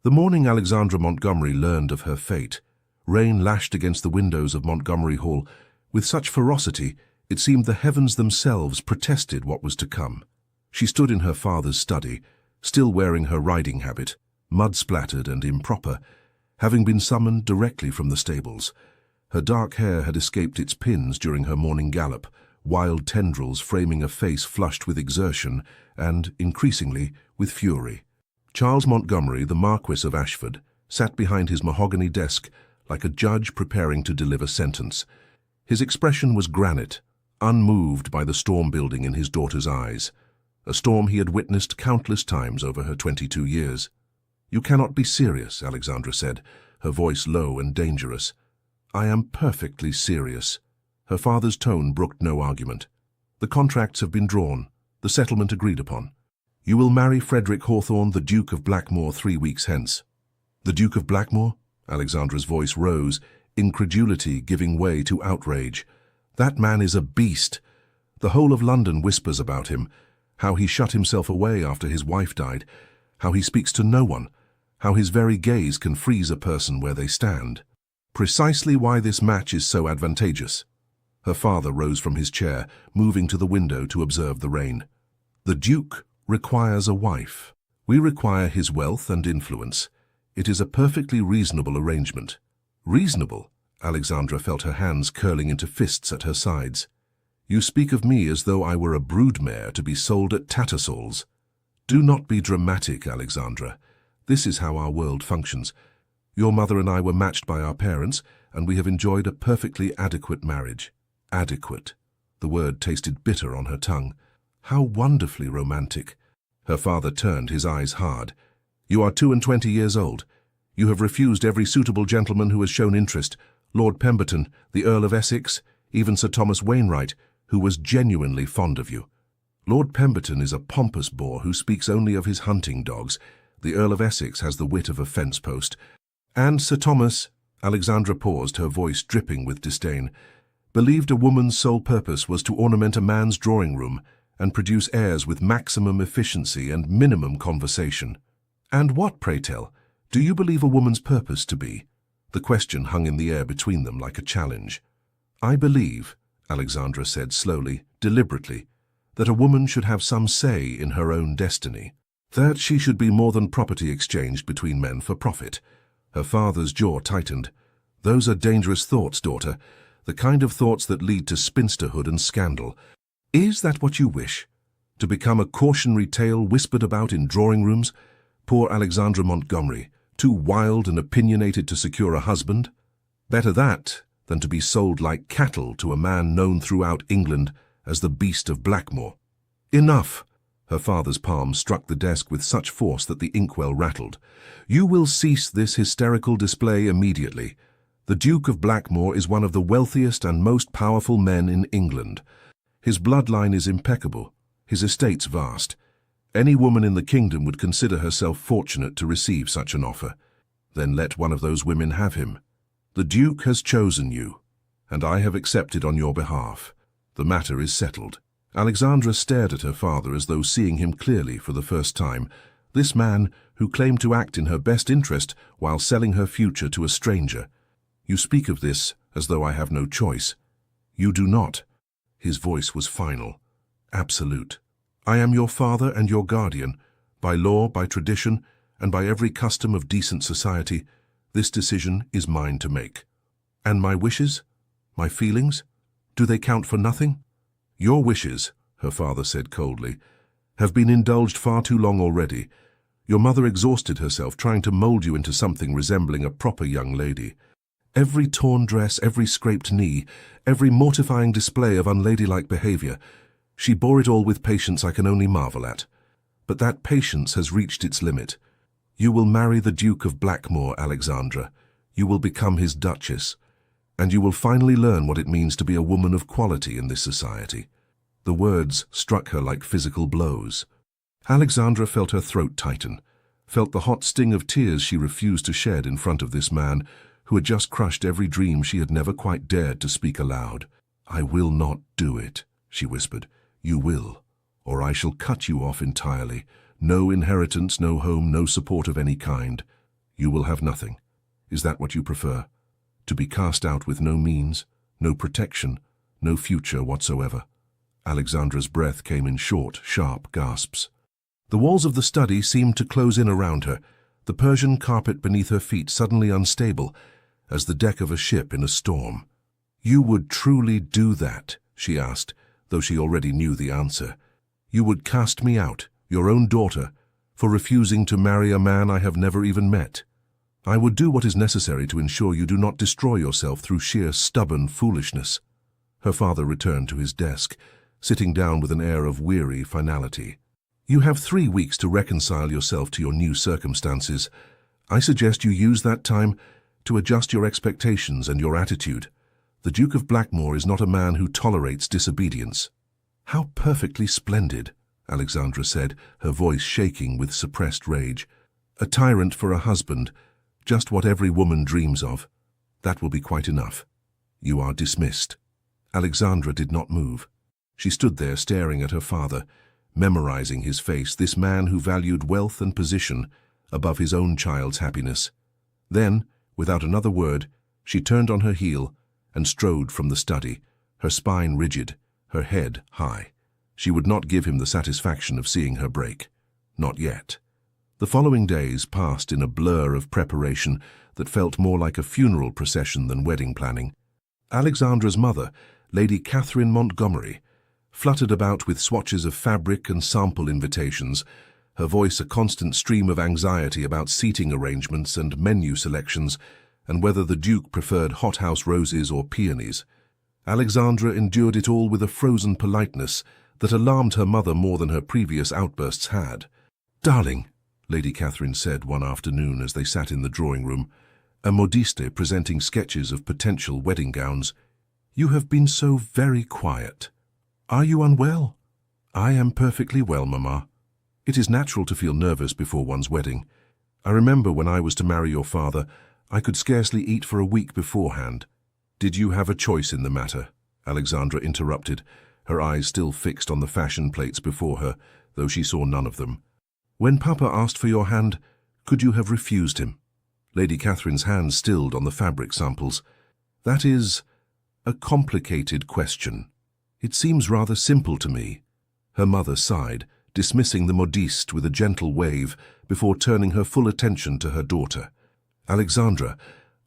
The morning Alexandra Montgomery learned of her fate, rain lashed against the windows of Montgomery Hall with such ferocity it seemed the heavens themselves protested what was to come. She stood in her father's study, still wearing her riding habit, mud-splattered and improper, having been summoned directly from the stables. Her dark hair had escaped its pins during her morning gallop, wild tendrils framing a face flushed with exertion and, increasingly, with fury. Charles Montgomery, the Marquis of Ashford, sat behind his mahogany desk like a judge preparing to deliver sentence. His expression was granite, unmoved by the storm building in his daughter's eyes, a storm he had witnessed countless times over her 22 years. "You cannot be serious," Alexandra said, her voice low and dangerous. "I am perfectly serious." Her father's tone brooked no argument. "The contracts have been drawn, the settlement agreed upon. You will marry Frederick Hawthorne, the Duke of Blackmore, 3 weeks hence." "The Duke of Blackmore?" Alexandra's voice rose, incredulity giving way to outrage. "That man is a beast. The whole of London whispers about him, how he shut himself away after his wife died, how he speaks to no one, how his very gaze can freeze a person where they stand. Precisely why this match is so advantageous." Her father rose from his chair, moving to the window to observe the rain. "The Duke requires a wife. We require his wealth and influence. It is a perfectly reasonable arrangement." "Reasonable?" Alexandra felt her hands curling into fists at her sides. "You speak of me as though I were a broodmare to be sold at Tattersall's." "Do not be dramatic, Alexandra. This is how our world functions. Your mother and I were matched by our parents, and we have enjoyed a perfectly adequate marriage." Adequate. The word tasted bitter on her tongue. How wonderfully romantic. Her father turned, his eyes hard. "You are 22 years old. You have refused every suitable gentleman who has shown interest. Lord Pemberton, the Earl of Essex, even Sir Thomas Wainwright, who was genuinely fond of you. Lord Pemberton is a pompous boor who speaks only of his hunting dogs. The Earl of Essex has the wit of a fence-post. And Sir Thomas," Alexandra paused, her voice dripping with disdain, "believed a woman's sole purpose was to ornament a man's drawing-room and produce heirs with maximum efficiency and minimum conversation." "And what, pray tell, do you believe a woman's purpose to be?" The question hung in the air between them like a challenge. "I believe," Alexandra said slowly, deliberately, "that a woman should have some say in her own destiny. That she should be more than property exchanged between men for profit." Her father's jaw tightened. "Those are dangerous thoughts, daughter, the kind of thoughts that lead to spinsterhood and scandal. Is that what you wish? To become a cautionary tale whispered about in drawing-rooms? Poor Alexandra Montgomery, too wild and opinionated to secure a husband? Better that than to be sold like cattle to a man known throughout England as the Beast of Blackmore." "Enough!" Her father's palm struck the desk with such force that the inkwell rattled. "You will cease this hysterical display immediately. The Duke of Blackmore is one of the wealthiest and most powerful men in England. His bloodline is impeccable, his estates vast. Any woman in the kingdom would consider herself fortunate to receive such an offer. Then let one of those women have him. The Duke has chosen you, and I have accepted on your behalf. The matter is settled." Alexandra stared at her father as though seeing him clearly for the first time. This man who claimed to act in her best interest while selling her future to a stranger. "You speak of this as though I have no choice. You do not." His voice was final, absolute. "I am your father and your guardian. By law, by tradition, and by every custom of decent society, this decision is mine to make. And my wishes? My feelings? Do they count for nothing?" "Your wishes," her father said coldly, "have been indulged far too long already. Your mother exhausted herself trying to mold you into something resembling a proper young lady. Every torn dress, every scraped knee, every mortifying display of unladylike behavior, she bore it all with patience I can only marvel at. But that patience has reached its limit. You will marry the Duke of Blackmore, Alexandra. You will become his Duchess. And you will finally learn what it means to be a woman of quality in this society." The words struck her like physical blows. Alexandra felt her throat tighten, felt the hot sting of tears she refused to shed in front of this man who had just crushed every dream she had never quite dared to speak aloud. "I will not do it," she whispered. "You will, or I shall cut you off entirely. No inheritance, no home, no support of any kind. You will have nothing. Is that what you prefer? To be cast out with no means, no protection, no future whatsoever? Alexandra's breath came in short, sharp gasps. The walls of the study seemed to close in around her, the Persian carpet beneath her feet suddenly unstable, as the deck of a ship in a storm. You would truly do that? She asked, though she already knew the answer. You would cast me out, your own daughter, for refusing to marry a man I have never even met? I would do what is necessary to ensure you do not destroy yourself through sheer stubborn foolishness. Her father returned to his desk, sitting down with an air of weary finality. You have 3 weeks to reconcile yourself to your new circumstances. I suggest you use that time to adjust your expectations and your attitude. The Duke of Blackmore is not a man who tolerates disobedience. How perfectly splendid, Alexandra said, her voice shaking with suppressed rage. A tyrant for a husband, just what every woman dreams of. That will be quite enough. You are dismissed. Alexandra did not move. She stood there staring at her father, memorizing his face, this man who valued wealth and position above his own child's happiness. Then, without another word, she turned on her heel and strode from the study, her spine rigid, her head high. She would not give him the satisfaction of seeing her break. Not yet. The following days passed in a blur of preparation that felt more like a funeral procession than wedding planning. Alexandra's mother, Lady Catherine Montgomery, fluttered about with swatches of fabric and sample invitations, her voice a constant stream of anxiety about seating arrangements and menu selections, and whether the Duke preferred hothouse roses or peonies. Alexandra endured it all with a frozen politeness that alarmed her mother more than her previous outbursts had. "Darling," Lady Catherine said one afternoon as they sat in the drawing-room, a modiste presenting sketches of potential wedding gowns, "you have been so very quiet. Are you unwell?" "I am perfectly well, Mamma. It is natural to feel nervous before one's wedding. I remember when I was to marry your father, I could scarcely eat for a week beforehand." "Did you have a choice in the matter?" Alexandra interrupted, her eyes still fixed on the fashion plates before her, though she saw none of them. "When Papa asked for your hand, could you have refused him?" Lady Catherine's hand stilled on the fabric samples. "That is a complicated question. It seems rather simple to me." Her mother sighed, dismissing the modiste with a gentle wave before turning her full attention to her daughter. "Alexandra,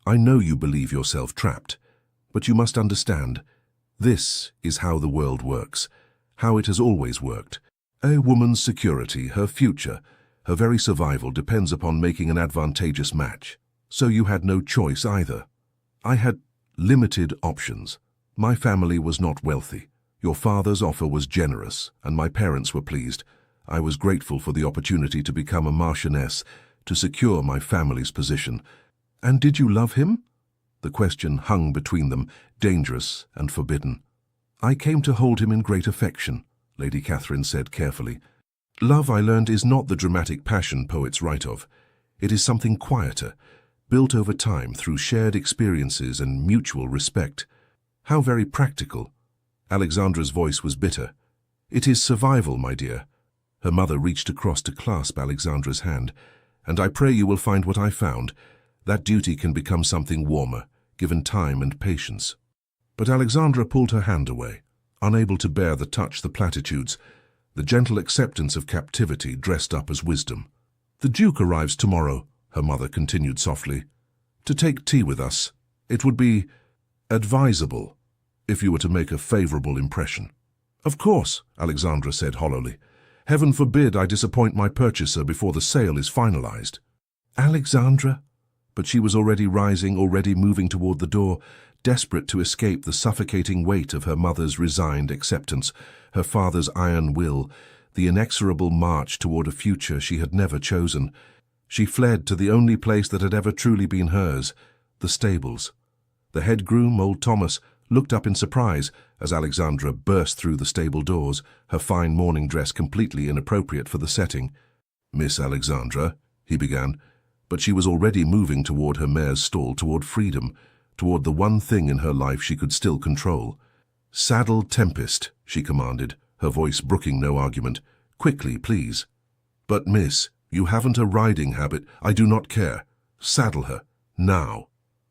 I know you believe yourself trapped, but you must understand, this is how the world works, how it has always worked. A woman's security, her future, her very survival depends upon making an advantageous match. So you had no choice either. I had limited options. My family was not wealthy. Your father's offer was generous, and my parents were pleased. I was grateful for the opportunity to become a marchioness, to secure my family's position. And did you love him?" The question hung between them, dangerous and forbidden. "I came to hold him in great affection," Lady Catherine said carefully. "Love, I learned, is not the dramatic passion poets write of. It is something quieter, built over time through shared experiences and mutual respect." "How very practical." Alexandra's voice was bitter. "It is survival, my dear." Her mother reached across to clasp Alexandra's hand. "And I pray you will find what I found. That duty can become something warmer, given time and patience." But Alexandra pulled her hand away, unable to bear the touch, the platitudes, the gentle acceptance of captivity dressed up as wisdom. "The Duke arrives tomorrow," her mother continued softly, "to take tea with us. It would be advisable if you were to make a favorable impression." "Of course," Alexandra said hollowly. "Heaven forbid I disappoint my purchaser before the sale is finalized." "Alexandra?" But she was already rising, already moving toward the door, desperate to escape the suffocating weight of her mother's resigned acceptance, her father's iron will, the inexorable march toward a future she had never chosen. She fled to the only place that had ever truly been hers, the stables. The head groom, old Thomas, looked up in surprise as Alexandra burst through the stable doors, her fine morning dress completely inappropriate for the setting. "Miss Alexandra," he began, but she was already moving toward her mare's stall, toward freedom, toward the one thing in her life she could still control. "Saddle Tempest," she commanded, her voice brooking no argument. "Quickly, please." "But miss, you haven't a riding habit." "I do not care. Saddle her, now."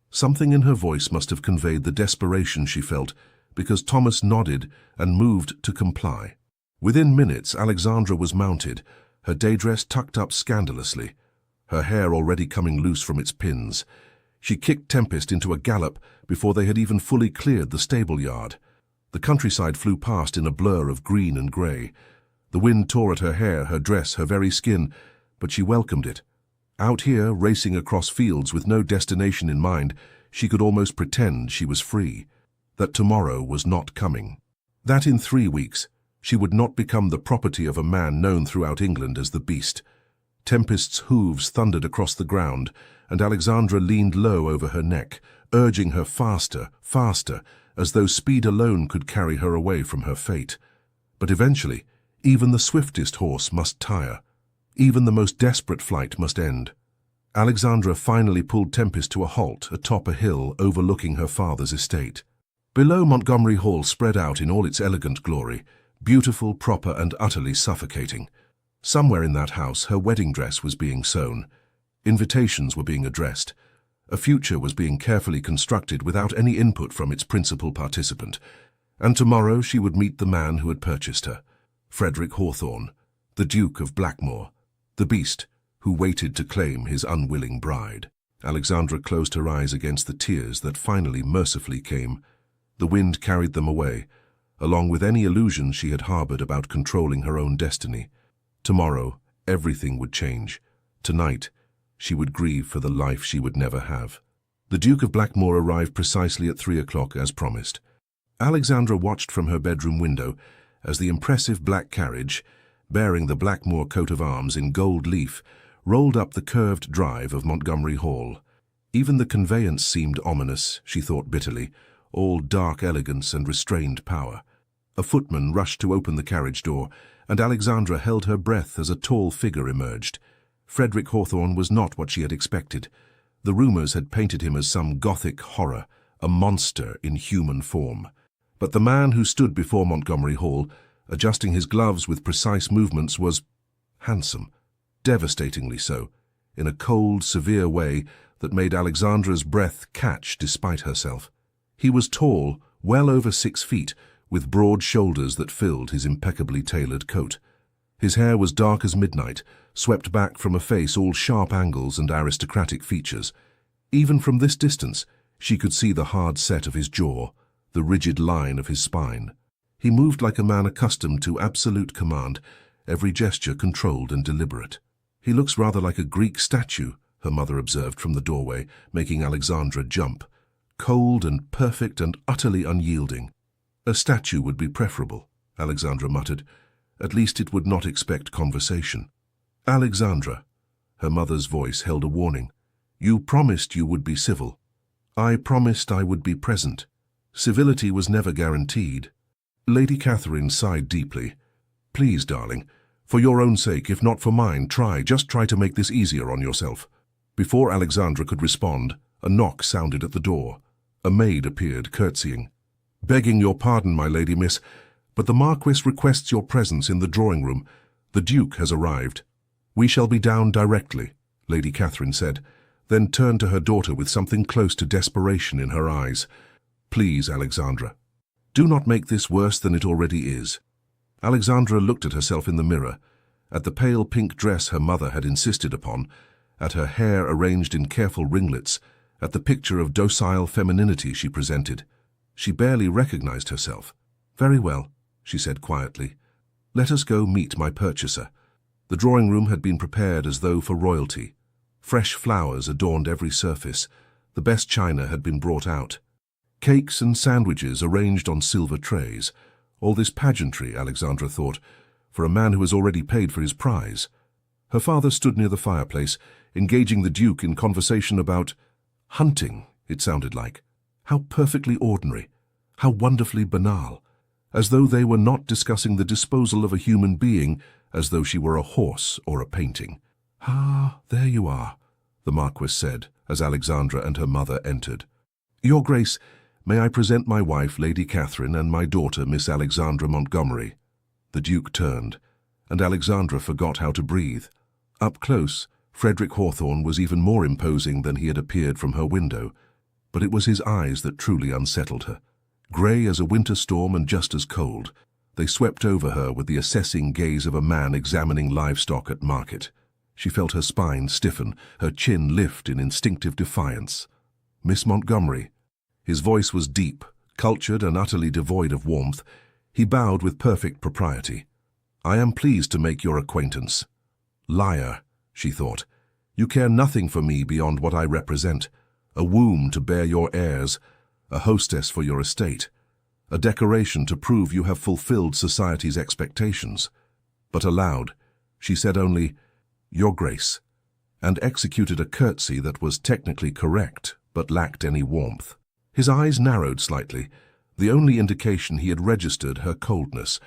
Something in her voice must have conveyed the desperation she felt, because Thomas nodded and moved to comply. Within minutes, Alexandra was mounted, her day dress tucked up scandalously, her hair already coming loose from its pins. She kicked Tempest into a gallop before they had even fully cleared the stable yard. The countryside flew past in a blur of green and grey. The wind tore at her hair, her dress, her very skin, but she welcomed it. Out here, racing across fields with no destination in mind, she could almost pretend she was free, that tomorrow was not coming, that in 3 weeks she would not become the property of a man known throughout England as the Beast. Tempest's hooves thundered across the ground, and Alexandra leaned low over her neck, urging her faster, faster, as though speed alone could carry her away from her fate. But eventually, even the swiftest horse must tire. Even the most desperate flight must end. Alexandra finally pulled Tempest to a halt atop a hill overlooking her father's estate. Below, Montgomery Hall spread out in all its elegant glory, beautiful, proper, and utterly suffocating. Somewhere in that house, her wedding dress was being sewn. Invitations were being addressed. A future was being carefully constructed without any input from its principal participant. And tomorrow she would meet the man who had purchased her, Frederick Hawthorne, the Duke of Blackmore, the Beast who waited to claim his unwilling bride. Alexandra closed her eyes against the tears that finally mercifully came. The wind carried them away, along with any illusions she had harbored about controlling her own destiny. Tomorrow, everything would change. Tonight, she would grieve for the life she would never have. The Duke of Blackmore arrived precisely at 3 o'clock as promised. Alexandra watched from her bedroom window as the impressive black carriage, bearing the Blackmore coat of arms in gold leaf, rolled up the curved drive of Montgomery Hall. Even the conveyance seemed ominous, she thought bitterly, all dark elegance and restrained power. A footman rushed to open the carriage door, and Alexandra held her breath as a tall figure emerged. Frederick Hawthorne was not what she had expected. The rumours had painted him as some Gothic horror, a monster in human form. But the man who stood before Montgomery Hall, adjusting his gloves with precise movements, was handsome, devastatingly so, in a cold, severe way that made Alexandra's breath catch despite herself. He was tall, well over 6 feet, with broad shoulders that filled his impeccably tailored coat. His hair was dark as midnight, swept back from a face all sharp angles and aristocratic features. Even from this distance, she could see the hard set of his jaw, the rigid line of his spine. He moved like a man accustomed to absolute command, every gesture controlled and deliberate. "He looks rather like a Greek statue," her mother observed from the doorway, making Alexandra jump. "Cold and perfect and utterly unyielding." "A statue would be preferable," Alexandra muttered. "At least it would not expect conversation." "Alexandra," her mother's voice held a warning. "You promised you would be civil." "I promised I would be present." Civility was never guaranteed. Lady Catherine sighed deeply. "Please, darling, for your own sake, if not for mine, just try to make this easier on yourself." Before Alexandra could respond, a knock sounded at the door. A maid appeared, curtsying. "Begging your pardon, my lady, miss, but the Marquis requests your presence in the drawing-room. The Duke has arrived." "We shall be down directly," Lady Catherine said, then turned to her daughter with something close to desperation in her eyes. "Please, Alexandra, do not make this worse than it already is." Alexandra looked at herself in the mirror, at the pale pink dress her mother had insisted upon, at her hair arranged in careful ringlets, at the picture of docile femininity she presented. She barely recognized herself. "Very well," she said quietly. "Let us go meet my purchaser." The drawing-room had been prepared as though for royalty. Fresh flowers adorned every surface. The best china had been brought out. Cakes and sandwiches arranged on silver trays. All this pageantry, Alexandra thought, for a man who has already paid for his prize. Her father stood near the fireplace, engaging the Duke in conversation about hunting, it sounded like. How perfectly ordinary, how wonderfully banal, as though they were not discussing the disposal of a human being, as though she were a horse or a painting. "Ah, there you are," the Marquis said, as Alexandra and her mother entered. "Your Grace, may I present my wife, Lady Catherine, and my daughter, Miss Alexandra Montgomery?" The Duke turned, and Alexandra forgot how to breathe. Up close, Frederick Hawthorne was even more imposing than he had appeared from her window, but it was his eyes that truly unsettled her. Grey as a winter storm and just as cold, they swept over her with the assessing gaze of a man examining livestock at market. She felt her spine stiffen, her chin lift in instinctive defiance. "Miss Montgomery." His voice was deep, cultured and utterly devoid of warmth. He bowed with perfect propriety. "I am pleased to make your acquaintance." Liar, she thought. "You care nothing for me beyond what I represent. A womb to bear your heirs, a hostess for your estate, a decoration to prove you have fulfilled society's expectations." But aloud, she said only, "Your Grace," and executed a curtsy that was technically correct, but lacked any warmth. His eyes narrowed slightly, the only indication he had registered her coldness.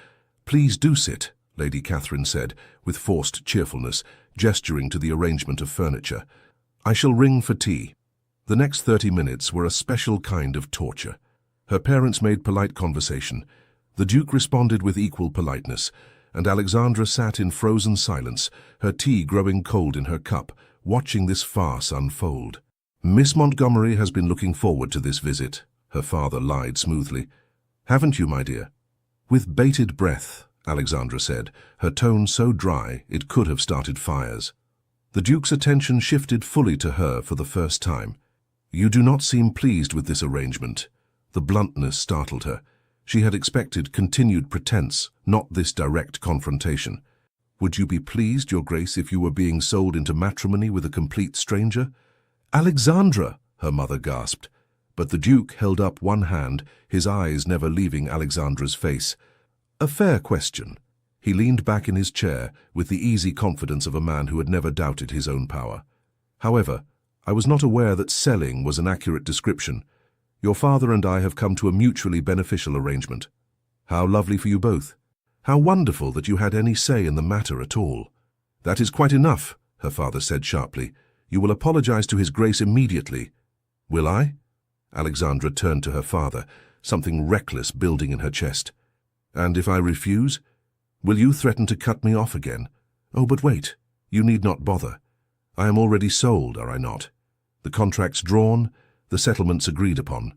"Please do sit," Lady Catherine said, with forced cheerfulness, gesturing to the arrangement of furniture. "I shall ring for tea." The next 30 minutes were a special kind of torture. Her parents made polite conversation. The Duke responded with equal politeness, and Alexandra sat in frozen silence, her tea growing cold in her cup, watching this farce unfold. "Miss Montgomery has been looking forward to this visit," her father lied smoothly. "Haven't you, my dear?" With bated breath, Alexandra said, her tone so dry it could have started fires. The Duke's attention shifted fully to her for the first time. "You do not seem pleased with this arrangement." The bluntness startled her. She had expected continued pretense, not this direct confrontation. "Would you be pleased, Your Grace, if you were being sold into matrimony with a complete stranger?" "Alexandra!" her mother gasped. But the Duke held up one hand, his eyes never leaving Alexandra's face. "A fair question." He leaned back in his chair with the easy confidence of a man who had never doubted his own power. "However, I was not aware that selling was an accurate description. Your father and I have come to a mutually beneficial arrangement." "How lovely for you both. How wonderful that you had any say in the matter at all." "That is quite enough," her father said sharply. "You will apologize to His Grace immediately." "Will I?" Alexandra turned to her father, something reckless building in her chest. "And if I refuse? Will you threaten to cut me off again?" "Oh, but wait. You need not bother. I am already sold, are I not? The contract's drawn, the settlements agreed upon.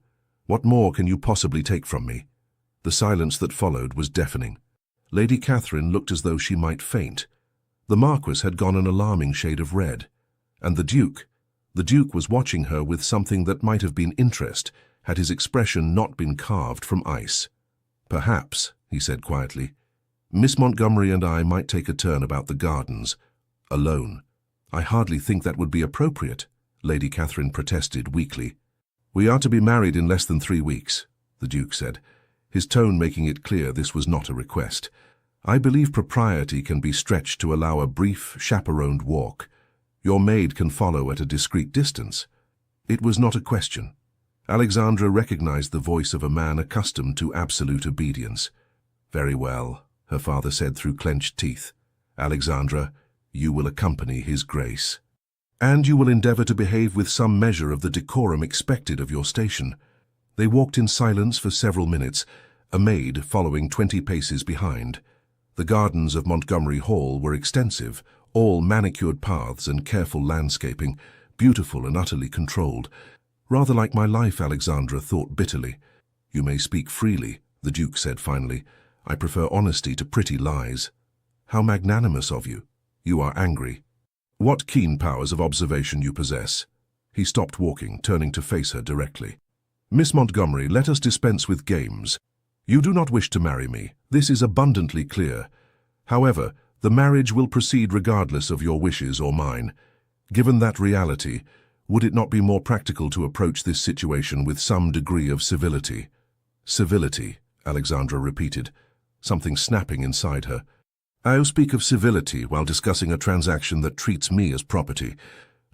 What more can you possibly take from me?" The silence that followed was deafening. Lady Catherine looked as though she might faint. The Marquis had gone an alarming shade of red. And the Duke was watching her with something that might have been interest had his expression not been carved from ice. "Perhaps," he said quietly, "Miss Montgomery and I might take a turn about the gardens, alone." "I hardly think that would be appropriate," Lady Catherine protested weakly. "We are to be married in less than 3 weeks," the Duke said, his tone making it clear this was not a request. "I believe propriety can be stretched to allow a brief, chaperoned walk. Your maid can follow at a discreet distance." It was not a question. Alexandra recognized the voice of a man accustomed to absolute obedience. "Very well," her father said through clenched teeth. "Alexandra, you will accompany His Grace. And you will endeavor to behave with some measure of the decorum expected of your station." They walked in silence for several minutes, a maid following 20 paces behind. The gardens of Montgomery Hall were extensive, all manicured paths and careful landscaping, beautiful and utterly controlled. "Rather like my life," Alexandra thought bitterly. "You may speak freely," the Duke said finally. "I prefer honesty to pretty lies." "How magnanimous of you. You are angry. What keen powers of observation you possess." He stopped walking, turning to face her directly. "Miss Montgomery, let us dispense with games. You do not wish to marry me. This is abundantly clear. However, the marriage will proceed regardless of your wishes or mine. Given that reality, would it not be more practical to approach this situation with some degree of civility?" "Civility," Alexandra repeated, something snapping inside her. "I speak of civility while discussing a transaction that treats me as property.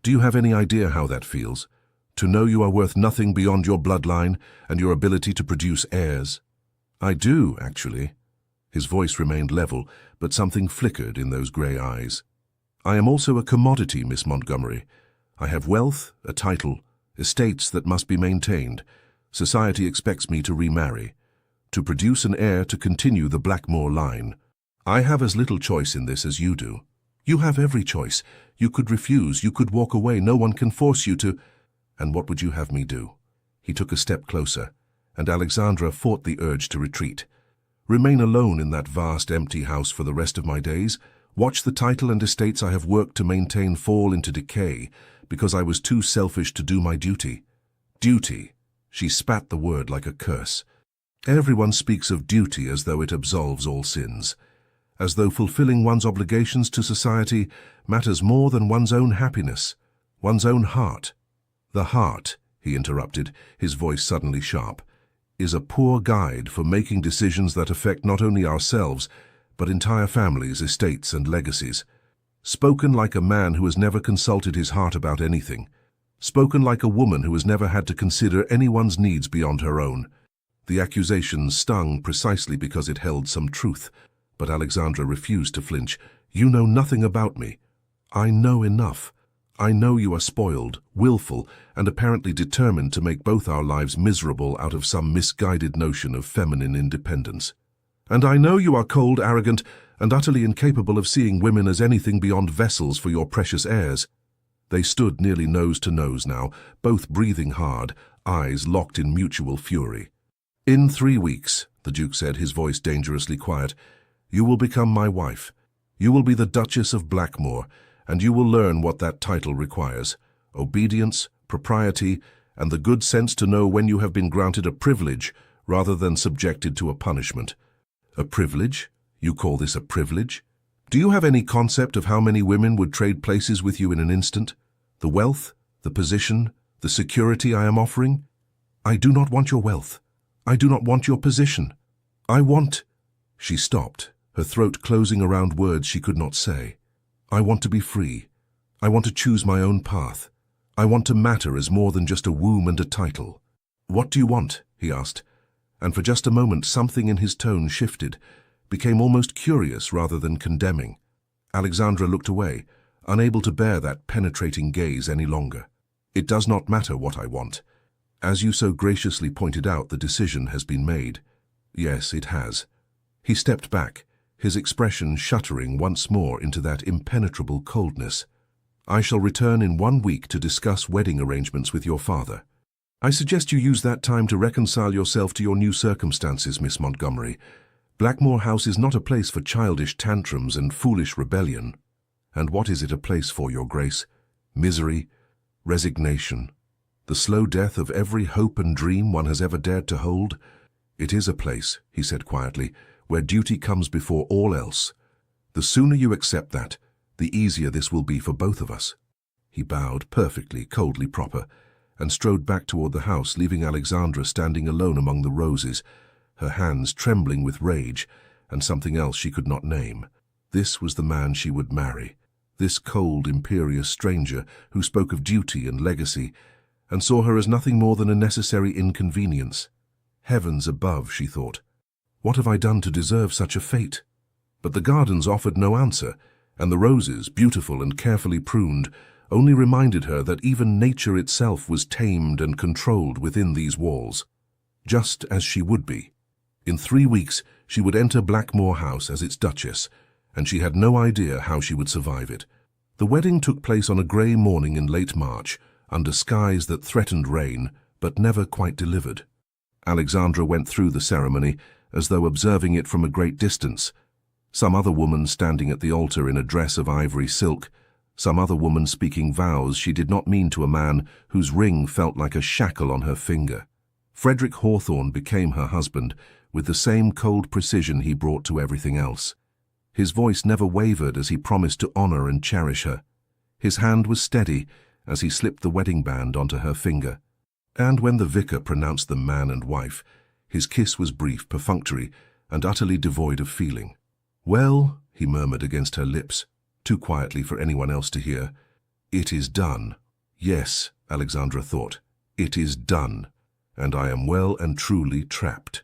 Do you have any idea how that feels? To know you are worth nothing beyond your bloodline and your ability to produce heirs?" "I do, actually." His voice remained level, but something flickered in those grey eyes. "I am also a commodity, Miss Montgomery. I have wealth, a title, estates that must be maintained. Society expects me to remarry, to produce an heir to continue the Blackmore line. I have as little choice in this as you do." You have every choice. You could refuse, you could walk away, no one can force you to. And what would you have me do? He took a step closer, and Alexandra fought the urge to retreat. Remain alone in that vast empty house for the rest of my days? Watch the title and estates I have worked to maintain fall into decay because I was too selfish to do my duty? Duty. She spat the word like a curse. Everyone speaks of duty as though it absolves all sins, as though fulfilling one's obligations to society matters more than one's own happiness, one's own heart. The heart, he interrupted, his voice suddenly sharp, is a poor guide for making decisions that affect not only ourselves, but entire families, estates, and legacies. Spoken like a man who has never consulted his heart about anything. Spoken like a woman who has never had to consider anyone's needs beyond her own. The accusation stung precisely because it held some truth, but Alexandra refused to flinch. You know nothing about me. I know enough. I know you are spoiled, willful, and apparently determined to make both our lives miserable out of some misguided notion of feminine independence. And I know you are cold, arrogant, and utterly incapable of seeing women as anything beyond vessels for your precious heirs. They stood nearly nose to nose now, both breathing hard, eyes locked in mutual fury. In 3 weeks, the Duke said, his voice dangerously quiet, you will become my wife. You will be the Duchess of Blackmore, and you will learn what that title requires: obedience, propriety, and the good sense to know when you have been granted a privilege rather than subjected to a punishment. A privilege? You call this a privilege? Do you have any concept of how many women would trade places with you in an instant? The wealth, the position, the security I am offering? I do not want your wealth. I do not want your position. I want... She stopped, her throat closing around words she could not say. I want to be free. I want to choose my own path. I want to matter as more than just a womb and a title. What do you want? He asked, and for just a moment something in his tone shifted, became almost curious rather than condemning. Alexandra looked away, unable to bear that penetrating gaze any longer. It does not matter what I want. As you so graciously pointed out, the decision has been made. Yes, it has. He stepped back, his expression shuttering once more into that impenetrable coldness. I shall return in 1 week to discuss wedding arrangements with your father. I suggest you use that time to reconcile yourself to your new circumstances, Miss Montgomery. Blackmore House is not a place for childish tantrums and foolish rebellion. And what is it a place for, Your Grace? Misery, resignation, the slow death of every hope and dream one has ever dared to hold? It is a place, he said quietly, where duty comes before all else. The sooner you accept that, the easier this will be for both of us. He bowed, perfectly, coldly proper, and strode back toward the house, leaving Alexandra standing alone among the roses, her hands trembling with rage and something else she could not name. This was the man she would marry, this cold, imperious stranger who spoke of duty and legacy, and saw her as nothing more than a necessary inconvenience. Heavens above, she thought. What have I done to deserve such a fate? But the gardens offered no answer, and the roses, beautiful and carefully pruned, only reminded her that even nature itself was tamed and controlled within these walls, just as she would be. In 3 weeks, she would enter Blackmore House as its Duchess, and she had no idea how she would survive it. The wedding took place on a grey morning in late March, under skies that threatened rain, but never quite delivered. Alexandra went through the ceremony, as though observing it from a great distance. Some other woman standing at the altar in a dress of ivory silk, some other woman speaking vows she did not mean to a man whose ring felt like a shackle on her finger. Frederick Hawthorne became her husband with the same cold precision he brought to everything else. His voice never wavered as he promised to honor and cherish her. His hand was steady as he slipped the wedding band onto her finger. And when the vicar pronounced them man and wife, his kiss was brief, perfunctory, and utterly devoid of feeling. Well, he murmured against her lips, too quietly for anyone else to hear, it is done. Yes, Alexandra thought, it is done, and I am well and truly trapped.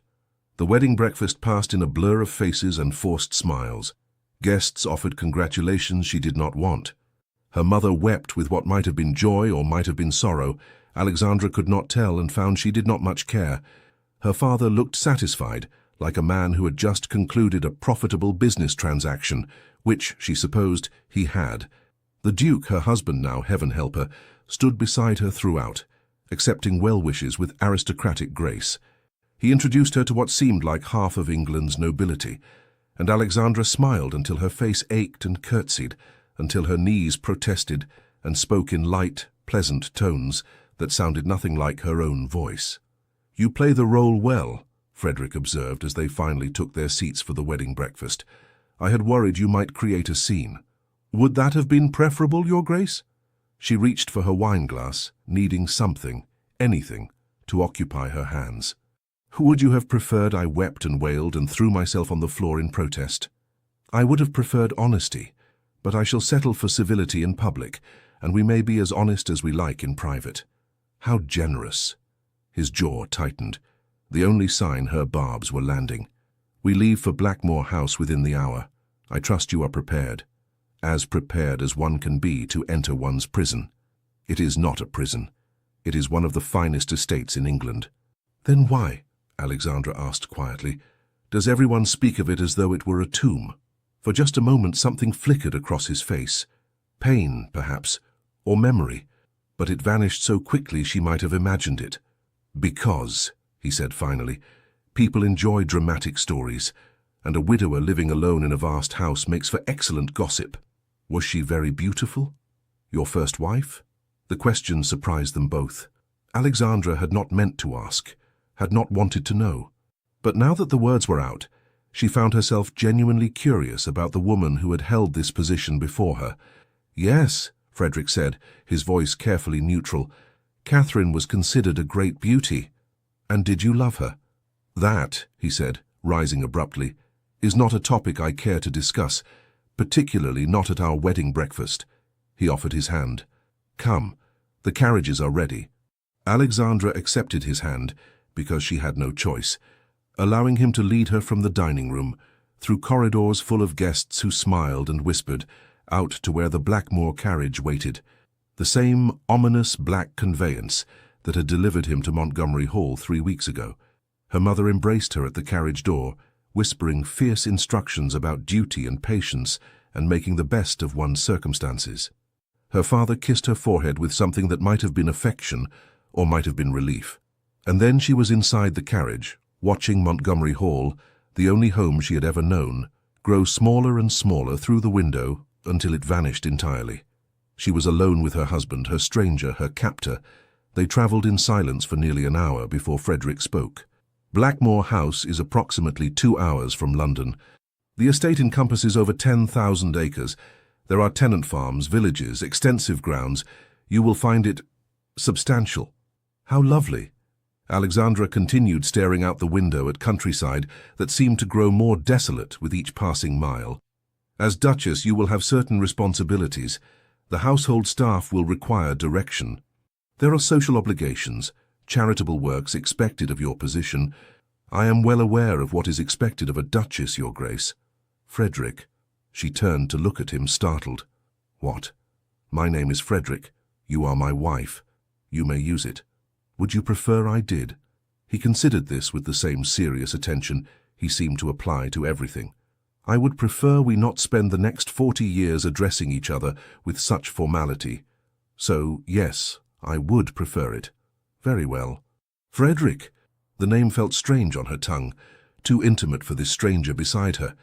The wedding breakfast passed in a blur of faces and forced smiles. Guests offered congratulations she did not want. Her mother wept with what might have been joy or might have been sorrow. Alexandra could not tell and found she did not much care. Her father looked satisfied, like a man who had just concluded a profitable business transaction, which, she supposed, he had. The Duke, her husband now, heaven help her, stood beside her throughout, accepting well-wishes with aristocratic grace. He introduced her to what seemed like half of England's nobility, and Alexandra smiled until her face ached and curtsied, until her knees protested and spoke in light, pleasant tones that sounded nothing like her own voice. "You play the role well," Frederick observed as they finally took their seats for the wedding breakfast. "I had worried you might create a scene. Would that have been preferable, Your Grace?" She reached for her wine-glass, needing something, anything, to occupy her hands. "Would you have preferred I wept and wailed and threw myself on the floor in protest?" "I would have preferred honesty, but I shall settle for civility in public, and we may be as honest as we like in private." "How generous!" His jaw tightened, the only sign her barbs were landing. "We leave for Blackmore House within the hour. I trust you are prepared. As prepared as one can be to enter one's prison. It is not a prison. It is one of the finest estates in England." "Then why," Alexandra asked quietly, "does everyone speak of it as though it were a tomb?" For just a moment something flickered across his face. Pain, perhaps, or memory, but it vanished so quickly she might have imagined it. "Because," he said finally, "people enjoy dramatic stories, and a widower living alone in a vast house makes for excellent gossip. Was she very beautiful? Your first wife?" The question surprised them both. Alexandra had not meant to ask, had not wanted to know. But now that the words were out, she found herself genuinely curious about the woman who had held this position before her. "Yes," Frederick said, his voice carefully neutral. "Catherine was considered a great beauty. And did you love her?" "That," he said, rising abruptly, "is not a topic I care to discuss, particularly not at our wedding breakfast." He offered his hand. "Come, the carriages are ready." Alexandra accepted his hand, because she had no choice, allowing him to lead her from the dining room, through corridors full of guests who smiled and whispered, out to where the Blackmore carriage waited, the same ominous black conveyance that had delivered him to Montgomery Hall 3 weeks ago. Her mother embraced her at the carriage door, whispering fierce instructions about duty and patience and making the best of one's circumstances. Her father kissed her forehead with something that might have been affection or might have been relief. And then she was inside the carriage, watching Montgomery Hall, the only home she had ever known, grow smaller and smaller through the window until it vanished entirely. She was alone with her husband, her stranger, her captor. They travelled in silence for nearly an hour before Frederick spoke. Blackmore House is approximately 2 hours from London. The estate encompasses over 10,000 acres. There are tenant farms, villages, extensive grounds. You will find it substantial. How lovely. Alexandra continued staring out the window at countryside that seemed to grow more desolate with each passing mile. As Duchess, you will have certain responsibilities. The household staff will require direction. There are social obligations, charitable works expected of your position. I am well aware of what is expected of a Duchess, Your Grace. Frederick. She turned to look at him, startled. What? My name is Frederick. You are my wife. You may use it. Would you prefer I did? He considered this with the same serious attention he seemed to apply to everything. I would prefer we not spend the next 40 years addressing each other with such formality. So, yes, I would prefer it. Very well. Frederick. The name felt strange on her tongue, too intimate for this stranger beside her.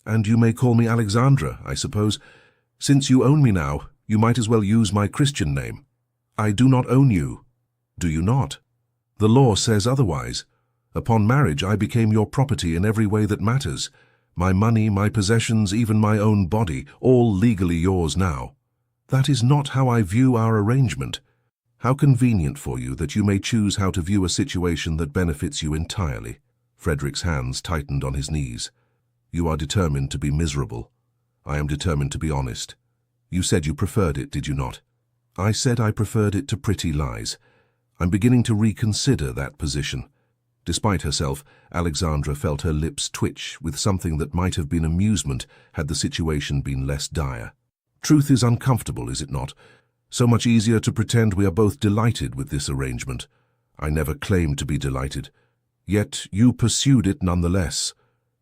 And you may call me Alexandra, I suppose. Since you own me now, you might as well use my Christian name. I do not own you. Do you not? The law says otherwise. Upon marriage, I became your property in every way that matters. My money, my possessions, even my own body, all legally yours now. That is not how I view our arrangement. How convenient for you that you may choose how to view a situation that benefits you entirely. Frederick's hands tightened on his knees. You are determined to be miserable. I am determined to be honest. You said you preferred it, did you not? I said I preferred it to pretty lies. I'm beginning to reconsider that position. Despite herself, Alexandra felt her lips twitch with something that might have been amusement had the situation been less dire. Truth is uncomfortable, is it not? So much easier to pretend we are both delighted with this arrangement. I never claimed to be delighted. Yet you pursued it nonetheless.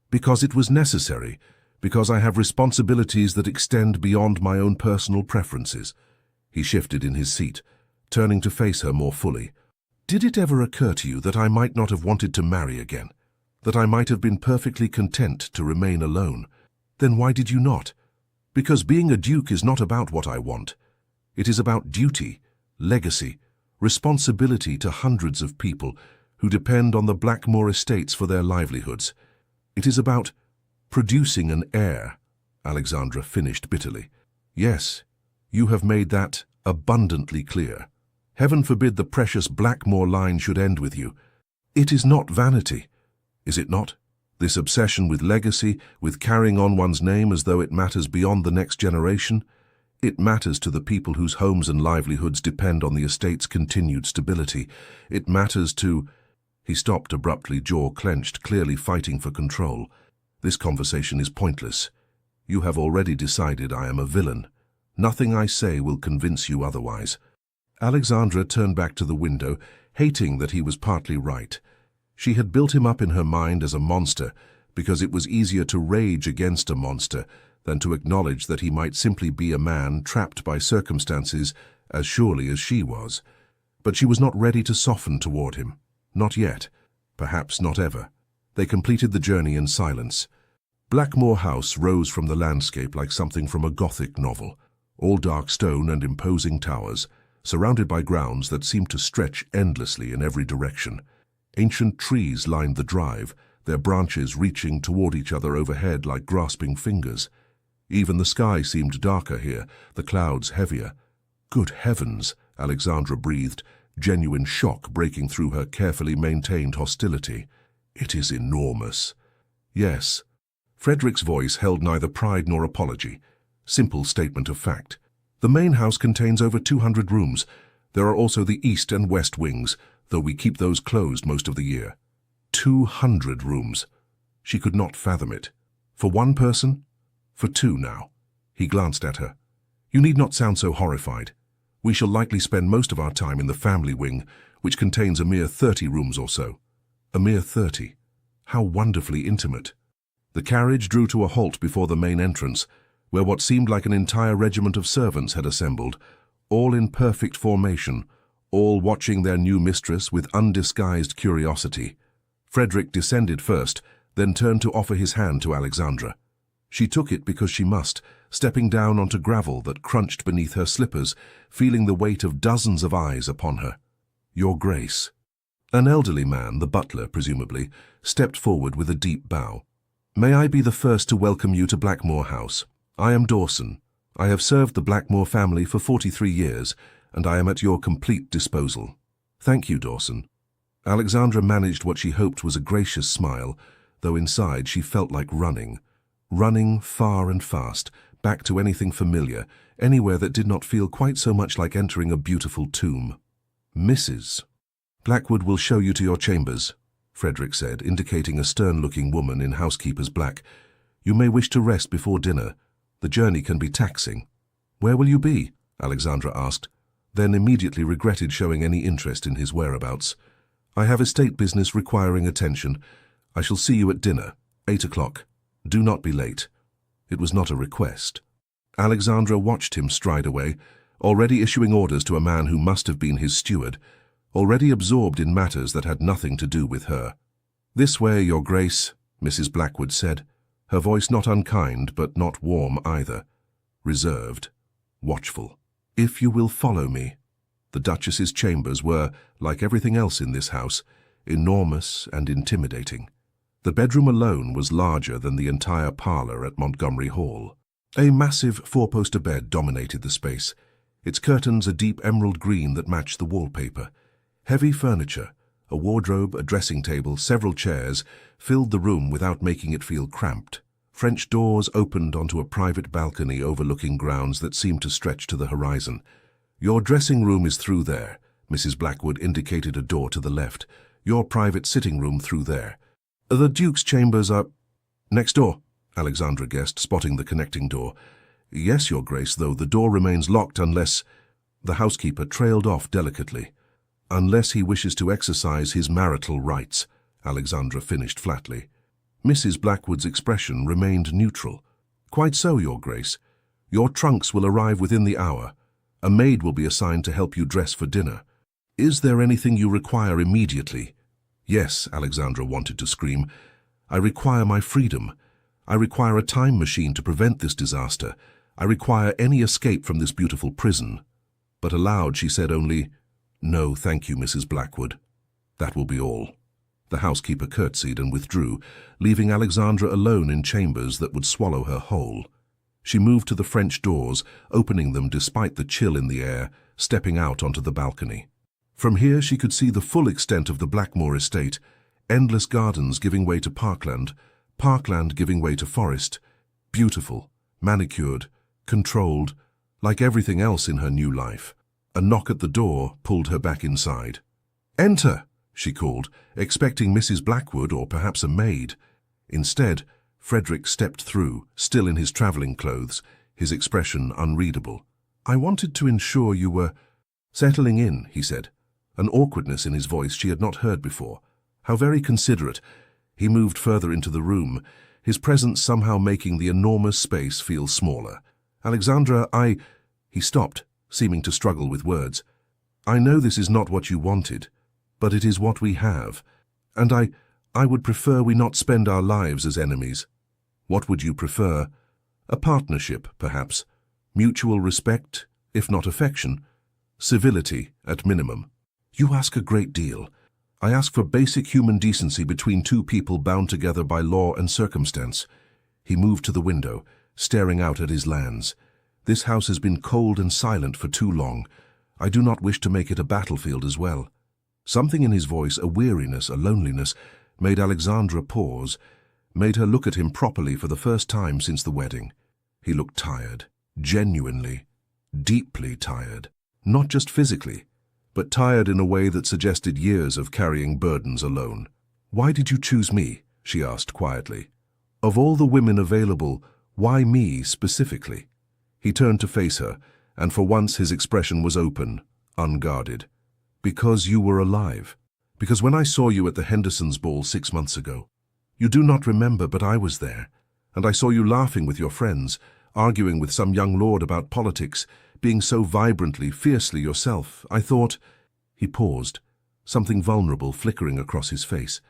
Because it was necessary, Because I have responsibilities that extend beyond my own personal preferences. He shifted in his seat, turning to face her more fully. Did it ever occur to you that I might not have wanted to marry again? That I might have been perfectly content to remain alone? Then why did you not? Because being a duke is not about what I want. It is about duty, legacy, responsibility to hundreds of people who depend on the Blackmore estates for their livelihoods. It is about producing an heir, Alexandra finished bitterly. Yes, you have made that abundantly clear. Heaven forbid the precious Blackmore line should end with you. It is not vanity, is it not? This obsession with legacy, with carrying on one's name as though it matters beyond the next generation? It matters to the people whose homes and livelihoods depend on the estate's continued stability. It matters to... He stopped abruptly, jaw clenched, clearly fighting for control. This conversation is pointless. You have already decided I am a villain. Nothing I say will convince you otherwise. Alexandra turned back to the window, hating that he was partly right. She had built him up in her mind as a monster, because it was easier to rage against a monster than to acknowledge that he might simply be a man trapped by circumstances as surely as she was. But she was not ready to soften toward him. Not yet. Perhaps not ever. They completed the journey in silence. Blackmore House rose from the landscape like something from a Gothic novel, all dark stone and imposing towers, surrounded by grounds that seemed to stretch endlessly in every direction. Ancient trees lined the drive, their branches reaching toward each other overhead like grasping fingers. Even the sky seemed darker here, the clouds heavier. Good heavens, Alexandra breathed, genuine shock breaking through her carefully maintained hostility. It is enormous. Yes. Frederick's voice held neither pride nor apology. Simple statement of fact. The main house contains over 200 rooms. There are also the east and west wings, though we keep those closed most of the year. 200 rooms. She could not fathom it. For one person? For two now. He glanced at her. You need not sound so horrified. We shall likely spend most of our time in the family wing, which contains a mere 30 rooms or so. A mere 30. How wonderfully intimate. The carriage drew to a halt before the main entrance, where what seemed like an entire regiment of servants had assembled, all in perfect formation, all watching their new mistress with undisguised curiosity. Frederick descended first, then turned to offer his hand to Alexandra. She took it because she must, stepping down onto gravel that crunched beneath her slippers, feeling the weight of dozens of eyes upon her. Your Grace. An elderly man, the butler presumably, stepped forward with a deep bow. May I be the first to welcome you to Blackmore House. I am Dawson. I have served the Blackmore family for 43 years, and I am at your complete disposal. Thank you, Dawson. Alexandra managed what she hoped was a gracious smile, though inside she felt like running. Running far and fast, back to anything familiar, anywhere that did not feel quite so much like entering a beautiful tomb. Mrs. Blackwood will show you to your chambers, Frederick said, indicating a stern-looking woman in housekeeper's black. You may wish to rest before dinner. The journey can be taxing. Where will you be? Alexandra asked, then immediately regretted showing any interest in his whereabouts. I have estate business requiring attention. I shall see you at dinner, 8 o'clock. Do not be late. It was not a request. Alexandra watched him stride away, already issuing orders to a man who must have been his steward, already absorbed in matters that had nothing to do with her. This way, Your Grace, Mrs. Blackwood said, her voice not unkind but not warm either, reserved, watchful. If you will follow me. The Duchess's chambers were, like everything else in this house, enormous and intimidating. The bedroom alone was larger than the entire parlour at Montgomery Hall. A massive four-poster bed dominated the space, its curtains a deep emerald green that matched the wallpaper. Heavy furniture, a wardrobe, a dressing table, several chairs, filled the room without making it feel cramped. French doors opened onto a private balcony overlooking grounds that seemed to stretch to the horizon. Your dressing room is through there, Mrs. Blackwood indicated a door to the left. Your private sitting room through there. The Duke's chambers are next door, Alexandra guessed, spotting the connecting door. Yes, Your Grace, though the door remains locked unless... The housekeeper trailed off delicately. Unless he wishes to exercise his marital rights, Alexandra finished flatly. Mrs. Blackwood's expression remained neutral, Quite so, Your Grace. Your trunks will arrive within the hour. A maid will be assigned to help you dress for dinner. Is there anything you require immediately? Yes, Alexandra wanted to scream. I require my freedom. I require a time machine to prevent this disaster. I require any escape from this beautiful prison. But aloud she said only, "No, thank you, Mrs. Blackwood. That will be all." The housekeeper curtsied and withdrew, leaving Alexandra alone in chambers that would swallow her whole. She moved to the French doors, opening them despite the chill in the air, stepping out onto the balcony. From here she could see the full extent of the Blackmore estate, endless gardens giving way to parkland, parkland giving way to forest, beautiful, manicured, controlled, like everything else in her new life. A knock at the door pulled her back inside. "Enter!" she called, expecting Mrs. Blackwood or perhaps a maid. Instead, Frederick stepped through, still in his travelling clothes, his expression unreadable. "I wanted to ensure you were settling in," he said, an awkwardness in his voice she had not heard before. How very considerate. He moved further into the room, his presence somehow making the enormous space feel smaller. "Alexandra, He stopped, seeming to struggle with words. "I know this is not what you wanted, but it is what we have, and I would prefer we not spend our lives as enemies." "What would you prefer?" "A partnership, perhaps. Mutual respect, if not affection. Civility, at minimum." "You ask a great deal. I ask for basic human decency between two people bound together by law and circumstance." He moved to the window, staring out at his lands. "This house has been cold and silent for too long. I do not wish to make it a battlefield as well." Something in his voice, a weariness, a loneliness, made Alexandra pause, made her look at him properly for the first time since the wedding. He looked tired, genuinely, deeply tired. Not just physically, but tired in a way that suggested years of carrying burdens alone. "Why did you choose me?" she asked quietly. "Of all the women available, why me specifically?" He turned to face her, and for once his expression was open, unguarded. "Because you were alive. Because when I saw you at the Hendersons' ball 6 months ago, you do not remember, but I was there, and I saw you laughing with your friends, arguing with some young lord about politics, being so vibrantly, fiercely yourself. I thought—" He paused, something vulnerable flickering across his face.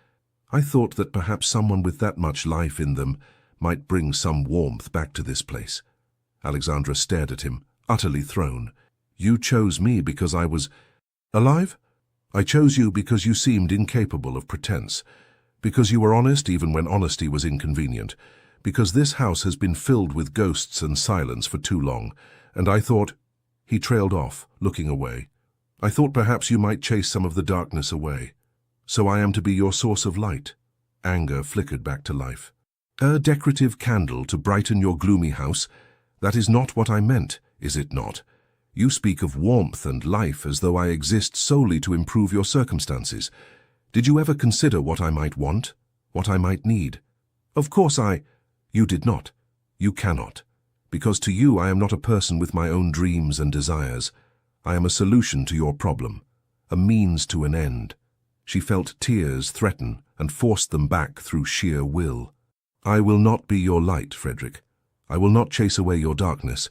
"I thought that perhaps someone with that much life in them might bring some warmth back to this place." Alexandra stared at him, utterly thrown. "You chose me because I was alive? I chose you because you seemed incapable of pretense, because you were honest even when honesty was inconvenient, because this house has been filled with ghosts and silence for too long, and I thought—" He trailed off, looking away. "I thought perhaps you might chase some of the darkness away. So I am to be your source of light." Anger flickered back to life. "A decorative candle to brighten your gloomy house? That is not what I meant, is it not? You speak of warmth and life as though I exist solely to improve your circumstances. Did you ever consider what I might want, what I might need?" "Of course You did not. You cannot. Because to you I am not a person with my own dreams and desires. I am a solution to your problem, a means to an end." She felt tears threaten and forced them back through sheer will. "I will not be your light, Frederick. I will not chase away your darkness.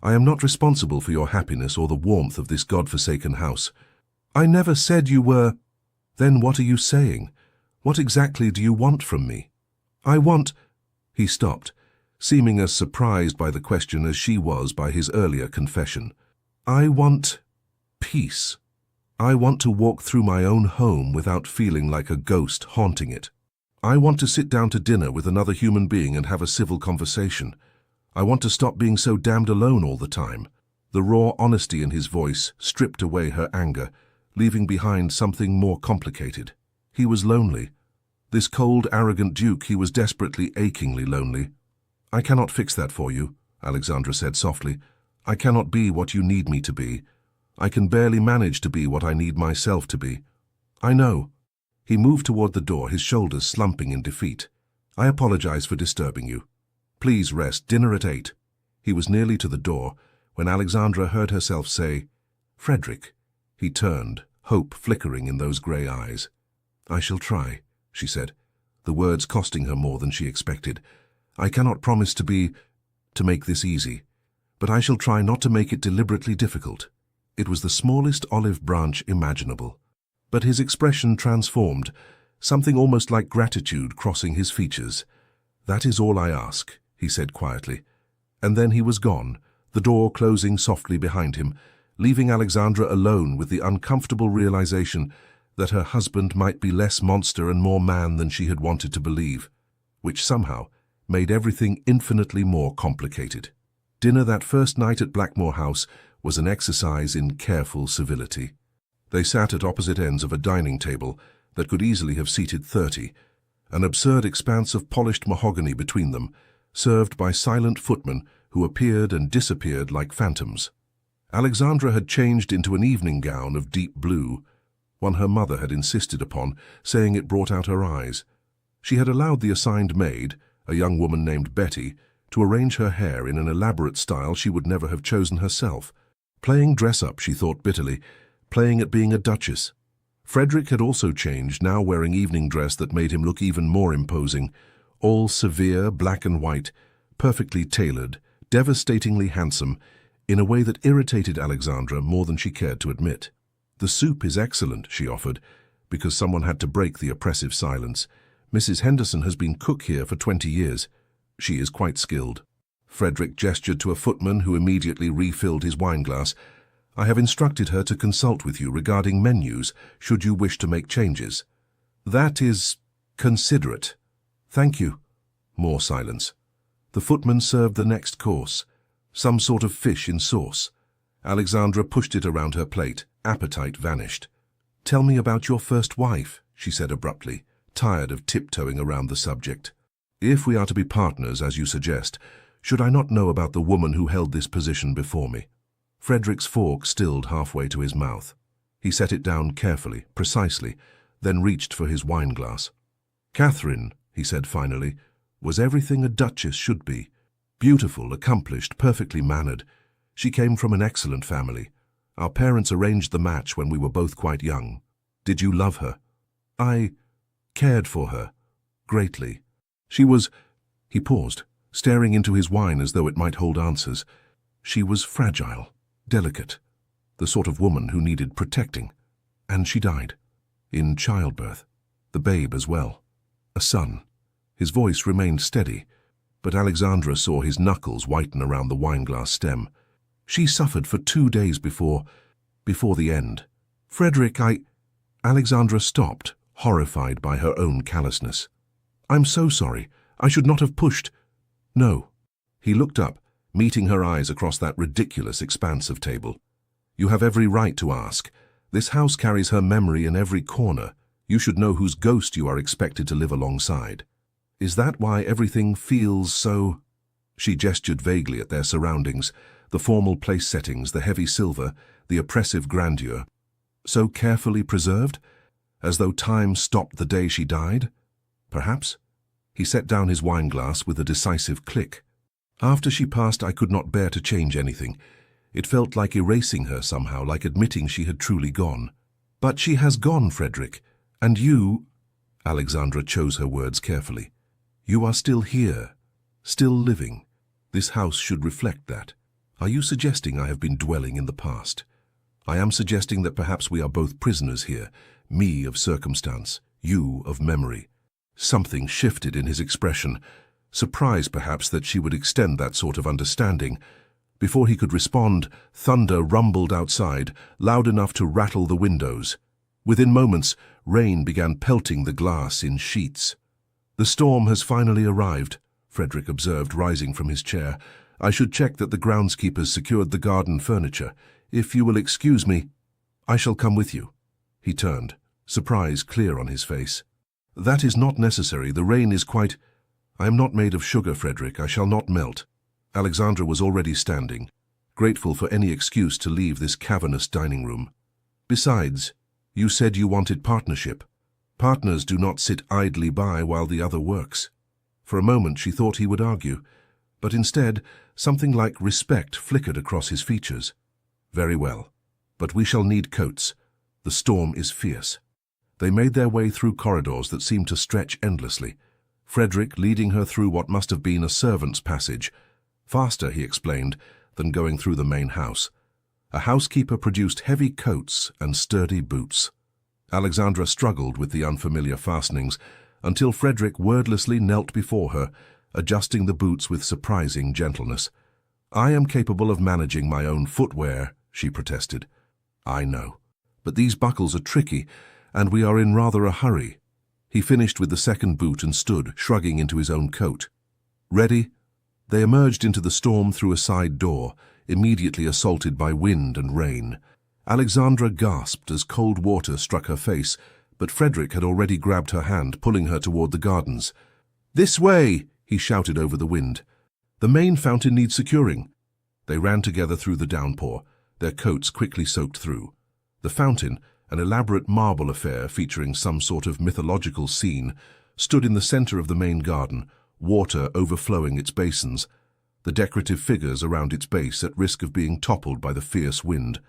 I am not responsible for your happiness or the warmth of this God-forsaken house." "I never said you were—" "Then what are you saying? What exactly do you want from me?" "I want—" He stopped, seeming as surprised by the question as she was by his earlier confession. "I want peace. I want to walk through my own home without feeling like a ghost haunting it. I want to sit down to dinner with another human being and have a civil conversation. I want to stop being so damned alone all the time." The raw honesty in his voice stripped away her anger, leaving behind something more complicated. He was lonely. This cold, arrogant duke, he was desperately, achingly lonely. "I cannot fix that for you," Alexandra said softly. "I cannot be what you need me to be. I can barely manage to be what I need myself to be." "I know." He moved toward the door, his shoulders slumping in defeat. "I apologize for disturbing you. Please rest. Dinner at 8. He was nearly to the door when Alexandra heard herself say, "Frederick." He turned, hope flickering in those grey eyes. "I shall try," she said, the words costing her more than she expected. "I cannot promise to be—" to make this easy, but I shall try not to make it deliberately difficult. It was the smallest olive branch imaginable. But his expression transformed, something almost like gratitude crossing his features. "That is all I ask," he said quietly. And then he was gone, the door closing softly behind him, leaving Alexandra alone with the uncomfortable realization that her husband might be less monster and more man than she had wanted to believe, which somehow made everything infinitely more complicated. Dinner that first night at Blackmore House was an exercise in careful civility. They sat at opposite ends of a dining table that could easily have seated 30, an absurd expanse of polished mahogany between them, served by silent footmen who appeared and disappeared like phantoms. Alexandra had changed into an evening gown of deep blue, one her mother had insisted upon, saying it brought out her eyes. She had allowed the assigned maid, a young woman named Betty, to arrange her hair in an elaborate style she would never have chosen herself. Playing dress-up, she thought bitterly, playing at being a duchess. Frederick had also changed, now wearing evening dress that made him look even more imposing, all severe, black and white, perfectly tailored, devastatingly handsome, in a way that irritated Alexandra more than she cared to admit. "The soup is excellent," she offered, because someone had to break the oppressive silence. "Mrs. Henderson has been cook here for 20 years. She is quite skilled." Frederick gestured to a footman who immediately refilled his wineglass. "I have instructed her to consult with you regarding menus, should you wish to make changes." "That is considerate. Thank you." More silence. The footman served the next course, some sort of fish in sauce. Alexandra pushed it around her plate. Appetite vanished. "Tell me about your first wife," she said abruptly, tired of tiptoeing around the subject. "If we are to be partners, as you suggest, should I not know about the woman who held this position before me?" Frederick's fork stilled halfway to his mouth. He set it down carefully, precisely, then reached for his wineglass. "Catherine," he said finally, "was everything a duchess should be. Beautiful, accomplished, perfectly mannered. She came from an excellent family. Our parents arranged the match when we were both quite young. Did you love her?" "I cared for her. Greatly. She was—" He paused, staring into his wine as though it might hold answers. "She was fragile, delicate, the sort of woman who needed protecting. And she died. In childbirth. The babe as well. A son." His voice remained steady, but Alexandra saw his knuckles whiten around the wineglass stem. "She suffered for 2 days before the end. Frederick, Alexandra stopped, horrified by her own callousness. "I'm so sorry. I should not have pushed." "No." He looked up, meeting her eyes across that ridiculous expanse of table. "You have every right to ask. This house carries her memory in every corner. You should know whose ghost you are expected to live alongside. Is that why everything feels so—" She gestured vaguely at their surroundings, the formal place settings, the heavy silver, the oppressive grandeur. "So carefully preserved? As though time stopped the day she died? Perhaps?" He set down his wineglass with a decisive click. "After she passed, I could not bear to change anything. It felt like erasing her somehow, like admitting she had truly gone. But she has gone, Frederick. And you—" Alexandra chose her words carefully. "You are still here, still living. This house should reflect that. Are you suggesting I have been dwelling in the past? I am suggesting that perhaps we are both prisoners here, me of circumstance, you of memory." Something shifted in his expression, surprised perhaps that she would extend that sort of understanding. Before he could respond, thunder rumbled outside, loud enough to rattle the windows. Within moments, rain began pelting the glass in sheets. "The storm has finally arrived," Frederick observed, rising from his chair. "I should check that the groundskeepers secured the garden furniture. If you will excuse me, I shall come with you." He turned, surprise clear on his face. "That is not necessary. The rain is quite—" "I am not made of sugar, Frederick. I shall not melt." Alexandra was already standing, grateful for any excuse to leave this cavernous dining room. "Besides, you said you wanted partnership. Partners do not sit idly by while the other works." For a moment she thought he would argue, but instead something like respect flickered across his features. "Very well, but we shall need coats. The storm is fierce." They made their way through corridors that seemed to stretch endlessly, Frederick leading her through what must have been a servant's passage, Faster, he explained, than going through the main house. A housekeeper produced heavy coats and sturdy boots. Alexandra struggled with the unfamiliar fastenings until Frederick wordlessly knelt before her, adjusting the boots with surprising gentleness. "I am capable of managing my own footwear," she protested. "I know. But these buckles are tricky, and we are in rather a hurry." He finished with the second boot and stood, shrugging into his own coat. "Ready?" They emerged into the storm through a side door, immediately assaulted by wind and rain. Alexandra gasped as cold water struck her face, but Frederick had already grabbed her hand, pulling her toward the gardens. "This way!" he shouted over the wind. "The main fountain needs securing." They ran together through the downpour, their coats quickly soaked through. The fountain, an elaborate marble affair featuring some sort of mythological scene, stood in the center of the main garden, water overflowing its basins, the decorative figures around its base at risk of being toppled by the fierce wind.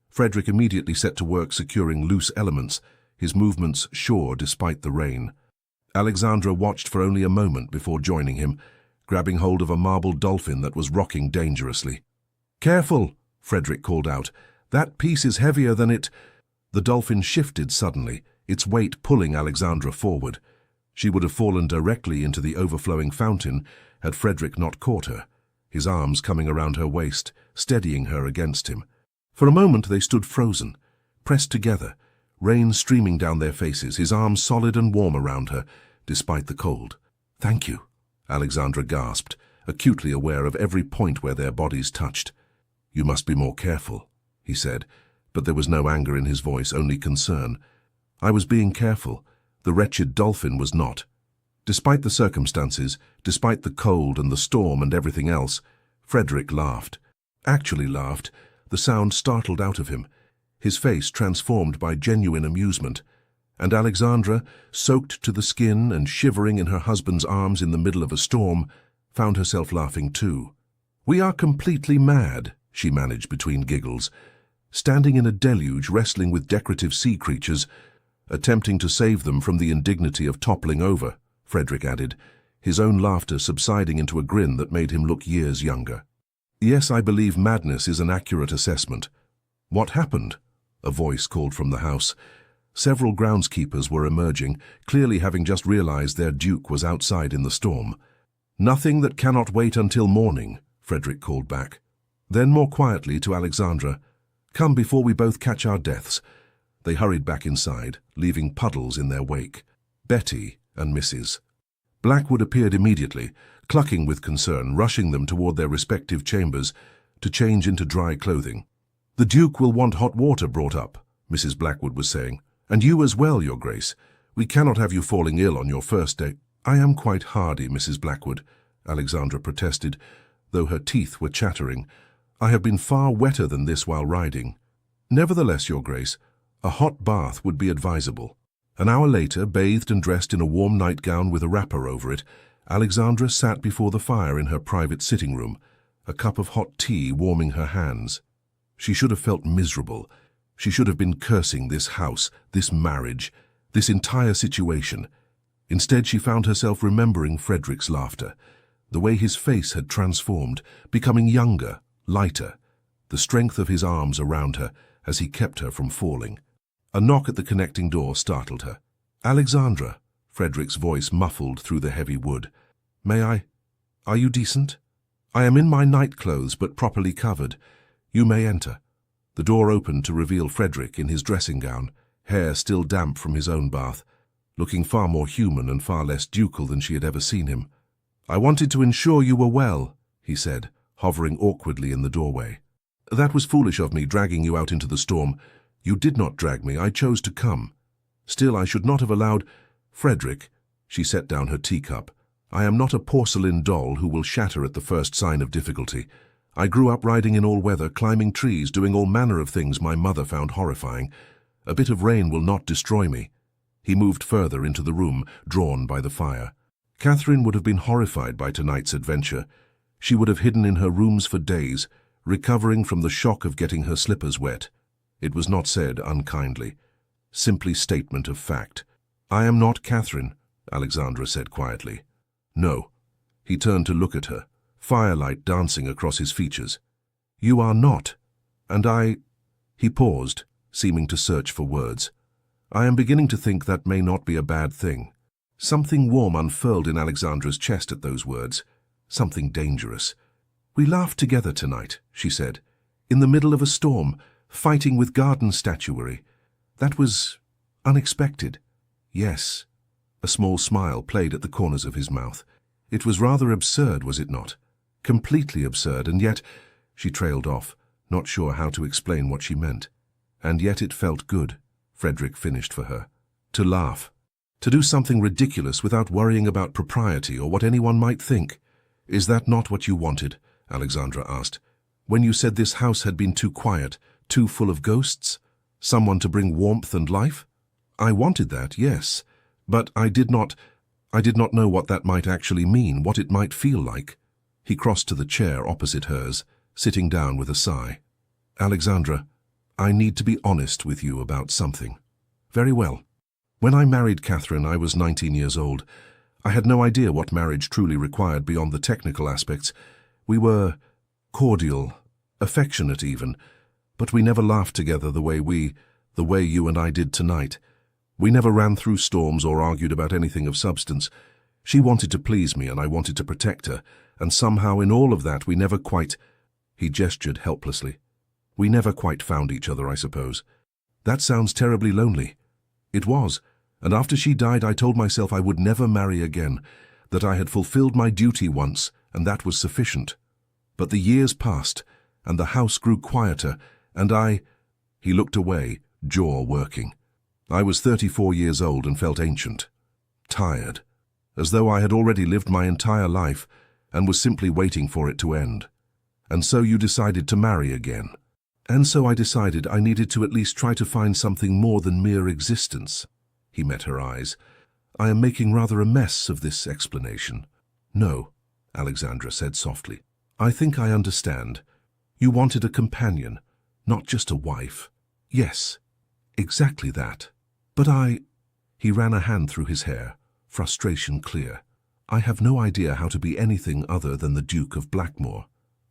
Frederick immediately set to work securing loose elements, his movements sure despite the rain. Alexandra watched for only a moment before joining him, grabbing hold of a marble dolphin that was rocking dangerously. "Careful!" Frederick called out. "That piece is heavier than it—" The dolphin shifted suddenly, its weight pulling Alexandra forward. She would have fallen directly into the overflowing fountain had Frederick not caught her, his arms coming around her waist, steadying her against him. For a moment they stood frozen, pressed together, rain streaming down their faces, his arms solid and warm around her, despite the cold. "Thank you," Alexandra gasped, acutely aware of every point where their bodies touched. "You must be more careful," he said, but there was no anger in his voice, only concern. "I was being careful. The wretched dolphin was not." Despite the circumstances, despite the cold and the storm and everything else, Frederick laughed. Actually laughed. The sound startled out of him, his face transformed by genuine amusement. And Alexandra, soaked to the skin and shivering in her husband's arms in the middle of a storm, found herself laughing too. "We are completely mad," she managed between giggles. "Standing in a deluge, wrestling with decorative sea creatures, attempting to save them from the indignity of toppling over," Frederick added, his own laughter subsiding into a grin that made him look years younger. "Yes, I believe madness is an accurate assessment." "What happened?" a voice called from the house. Several groundskeepers were emerging, clearly having just realized their duke was outside in the storm. "Nothing that cannot wait until morning," Frederick called back. Then more quietly to Alexandra, "Come before we both catch our deaths." They hurried back inside, leaving puddles in their wake. Betty and Mrs. Blackwood appeared immediately, clucking with concern, rushing them toward their respective chambers to change into dry clothing. "The Duke will want hot water brought up," Mrs. Blackwood was saying. "And you as well, Your Grace. We cannot have you falling ill on your first day." "I am quite hardy, Mrs. Blackwood," Alexandra protested, though her teeth were chattering. "I have been far wetter than this while riding." "Nevertheless, Your Grace, a hot bath would be advisable." An hour later, bathed and dressed in a warm nightgown with a wrapper over it, Alexandra sat before the fire in her private sitting room, a cup of hot tea warming her hands. She should have felt miserable. She should have been cursing this house, this marriage, this entire situation. Instead, she found herself remembering Frederick's laughter, the way his face had transformed, becoming younger, lighter, the strength of his arms around her as he kept her from falling. A knock at the connecting door startled her. "Alexandra," Frederick's voice muffled through the heavy wood. "May I? Are you decent? I am in my night clothes but properly covered. You may enter." The door opened to reveal Frederick in his dressing gown, hair still damp from his own bath, looking far more human and far less ducal than she had ever seen him. "I wanted to ensure you were well," he said, hovering awkwardly in the doorway. "That was foolish of me, dragging you out into the storm. You did not drag me, I chose to come. Still, I should not have allowed—" "Frederick," she set down her teacup, "I am not a porcelain doll who will shatter at the first sign of difficulty. I grew up riding in all weather, climbing trees, doing all manner of things my mother found horrifying. A bit of rain will not destroy me." He moved further into the room, drawn by the fire. Catherine would have been horrified by tonight's adventure. She would have hidden in her rooms for days, recovering from the shock of getting her slippers wet. It was not said unkindly, simply statement of fact. "I am not Catherine," Alexandra said quietly. "No." He turned to look at her, firelight dancing across his features. "You are not, and I—" He paused, seeming to search for words. "I am beginning to think that may not be a bad thing." Something warm unfurled in Alexandra's chest at those words. Something dangerous. "We laughed together tonight," she said, "in the middle of a storm, fighting with garden statuary. That was unexpected." "Yes." A small smile played at the corners of his mouth. "It was rather absurd, was it not? Completely absurd, and yet—" She trailed off, not sure how to explain what she meant. "And yet it felt good," Frederick finished for her. "To laugh. To do something ridiculous without worrying about propriety or what anyone might think. Is that not what you wanted?" Alexandra asked. "When you said this house had been too quiet, too full of ghosts? Someone to bring warmth and life? I wanted that, yes. But I did not know what that might actually mean, what it might feel like." He crossed to the chair opposite hers, sitting down with a sigh. "Alexandra, I need to be honest with you about something." "Very well. When I married Catherine, I was 19 years old. I had no idea what marriage truly required beyond the technical aspects. We were cordial, affectionate even, but we never laughed together the way you and I did tonight. We never ran through storms or argued about anything of substance. She wanted to please me and I wanted to protect her, and somehow in all of that we never quite—" He gestured helplessly. "We never quite found each other, I suppose. That sounds terribly lonely." It was, and after she died I told myself I would never marry again, that I had fulfilled my duty once, and that was sufficient. But the years passed, and the house grew quieter, and I— He looked away, jaw working. I was 34 years old and felt ancient, tired, as though I had already lived my entire life and was simply waiting for it to end. "And so you decided to marry again." "And so I decided I needed to at least try to find something more than mere existence." He met her eyes. "I am making rather a mess of this explanation." "No," Alexandra said softly. "I think I understand. You wanted a companion, not just a wife." "Yes, exactly that. But I—" He ran a hand through his hair, frustration clear. "I have no idea how to be anything other than the Duke of Blackmore.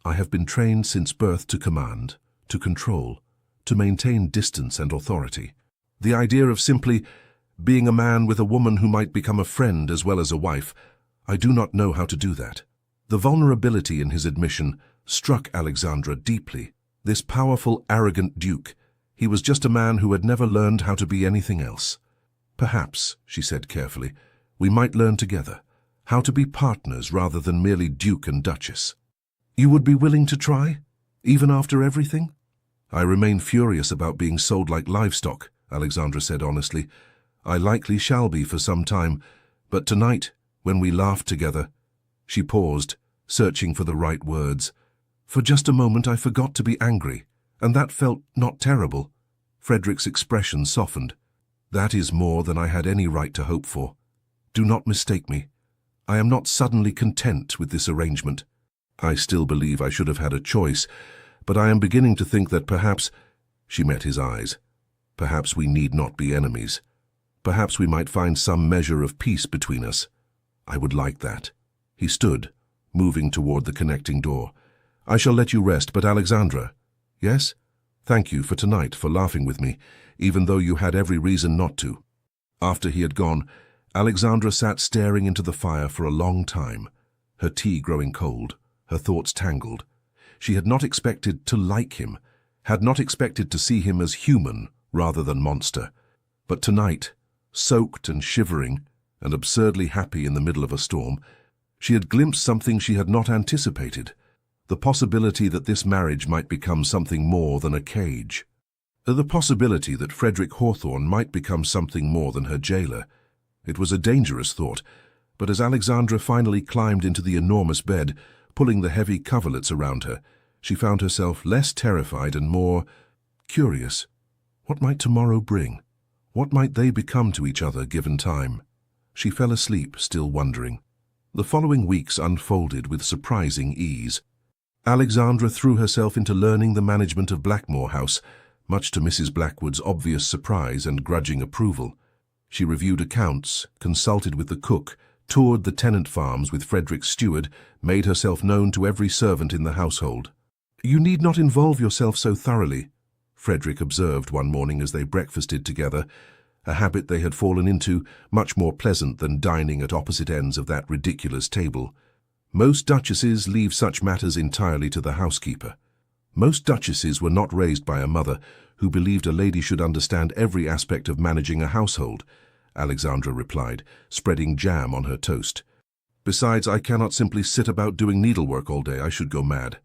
I have been trained since birth to command, to control, to maintain distance and authority. The idea of simply being a man with a woman who might become a friend as well as a wife, I do not know how to do that." The vulnerability in his admission struck Alexandra deeply. This powerful, arrogant duke, he was just a man who had never learned how to be anything else. "Perhaps," she said carefully, "we might learn together, how to be partners rather than merely duke and duchess." "You would be willing to try, even after everything?" "I remain furious about being sold like livestock," Alexandra said honestly. "I likely shall be for some time, but tonight, when we laughed together—" She paused, searching for the right words. "For just a moment I forgot to be angry, and that felt not terrible." Frederick's expression softened. "That is more than I had any right to hope for. Do not mistake me. I am not suddenly content with this arrangement. I still believe I should have had a choice, but I am beginning to think that perhaps—" She met his eyes. "Perhaps we need not be enemies. Perhaps we might find some measure of peace between us. I would like that." He stood, moving toward the connecting door. "I shall let you rest, but Alexandra—" "Yes? Thank you for tonight, for laughing with me, even though you had every reason not to." After he had gone, Alexandra sat staring into the fire for a long time, her tea growing cold, her thoughts tangled. She had not expected to like him, had not expected to see him as human rather than monster. But tonight, soaked and shivering, and absurdly happy in the middle of a storm, she had glimpsed something she had not anticipated, the possibility that this marriage might become something more than a cage. The possibility that Frederick Hawthorne might become something more than her jailer. It was a dangerous thought, but as Alexandra finally climbed into the enormous bed, pulling the heavy coverlets around her, she found herself less terrified and more curious. What might tomorrow bring? What might they become to each other given time? She fell asleep, still wondering. The following weeks unfolded with surprising ease. Alexandra threw herself into learning the management of Blackmore House, much to Mrs. Blackwood's obvious surprise and grudging approval. She reviewed accounts, consulted with the cook, toured the tenant farms with Frederick's steward, made herself known to every servant in the household. "You need not involve yourself so thoroughly," Frederick observed one morning as they breakfasted together, a habit they had fallen into, much more pleasant than dining at opposite ends of that ridiculous table. Most duchesses leave such matters entirely to the housekeeper. Most duchesses were not raised by a mother who believed a lady should understand every aspect of managing a household, Alexandra replied, spreading jam on her toast. "Besides, I cannot simply sit about doing needlework all day. I should go mad."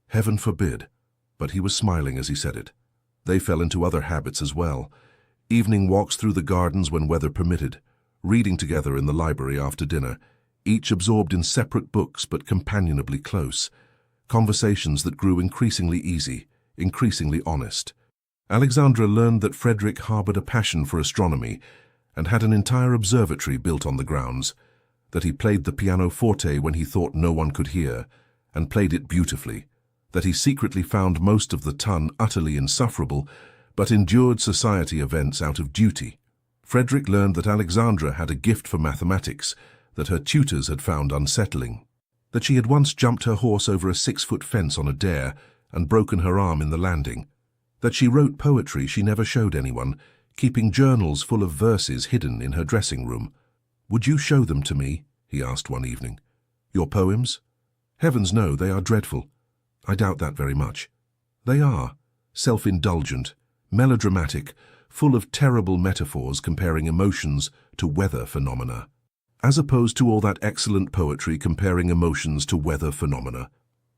"Heaven forbid." But he was smiling as he said it. They fell into other habits as well. Evening walks through the gardens when weather permitted, reading together in the library after dinner, each absorbed in separate books but companionably close. Conversations that grew increasingly easy, increasingly honest. Alexandra learned that Frederick harbored a passion for astronomy and had an entire observatory built on the grounds, that he played the pianoforte when he thought no one could hear, and played it beautifully, that he secretly found most of the ton utterly insufferable, but endured society events out of duty. Frederick learned that Alexandra had a gift for mathematics that her tutors had found unsettling, that she had once jumped her horse over a 6-foot fence on a dare and broken her arm in the landing, that she wrote poetry she never showed anyone, keeping journals full of verses hidden in her dressing room. "Would you show them to me?" he asked one evening. "Your poems?" "Heavens no, they are dreadful." "I doubt that very much." "They are. Self-indulgent, melodramatic, full of terrible metaphors comparing emotions to weather phenomena. As opposed to all that excellent poetry comparing emotions to weather phenomena."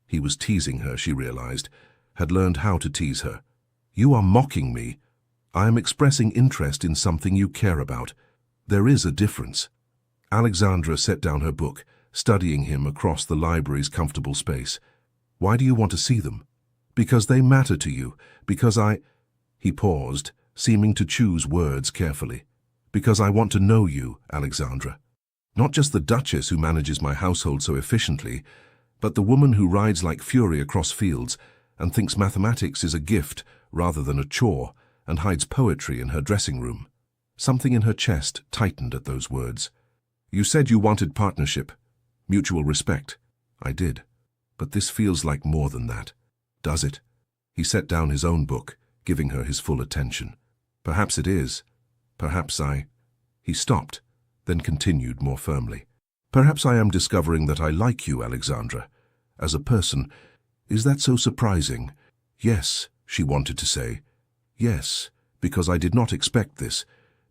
He was teasing her, she realized, had learned how to tease her. "You are mocking me. I am expressing interest in something you care about. There is a difference." Alexandra set down her book, studying him across the library's comfortable space. "Why do you want to see them?" "Because they matter to you. Because I—" He paused, seeming to choose words carefully. "Because I want to know you, Alexandra. Not just the duchess who manages my household so efficiently, but the woman who rides like fury across fields and thinks mathematics is a gift rather than a chore and hides poetry in her dressing room." Something in her chest tightened at those words. "You said you wanted partnership, mutual respect." "I did. But this feels like more than that." "Does it?" He set down his own book, giving her his full attention. "Perhaps it is. Perhaps I—" He stopped, then continued more firmly. "Perhaps I am discovering that I like you, Alexandra. As a person, is that so surprising?" "Yes," she wanted to say. "Yes, because I did not expect this,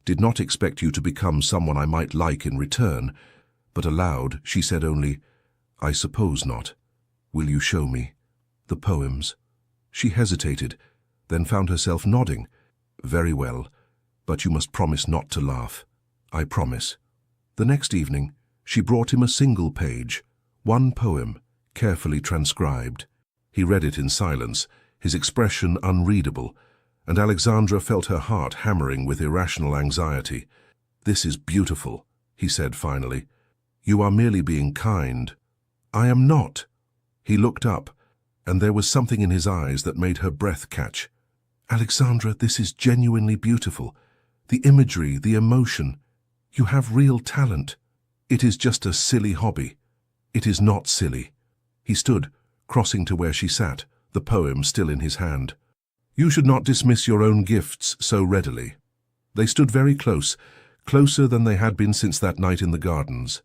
did not expect you to become someone I might like in return." But aloud, she said only, "I suppose not. Will you show me the poems?" She hesitated, then found herself nodding. "Very well, but you must promise not to laugh." "I promise." The next evening, she brought him a single page, one poem, carefully transcribed. He read it in silence, his expression unreadable, and Alexandra felt her heart hammering with irrational anxiety. "This is beautiful," he said finally. "You are merely being kind." "I am not." He looked up, and there was something in his eyes that made her breath catch. "Alexandra, this is genuinely beautiful. The imagery, the emotion. You have real talent. It is just a silly hobby." "It is not silly." He stood, crossing to where she sat, the poem still in his hand. "You should not dismiss your own gifts so readily." They stood very close, closer than they had been since that night in the gardens.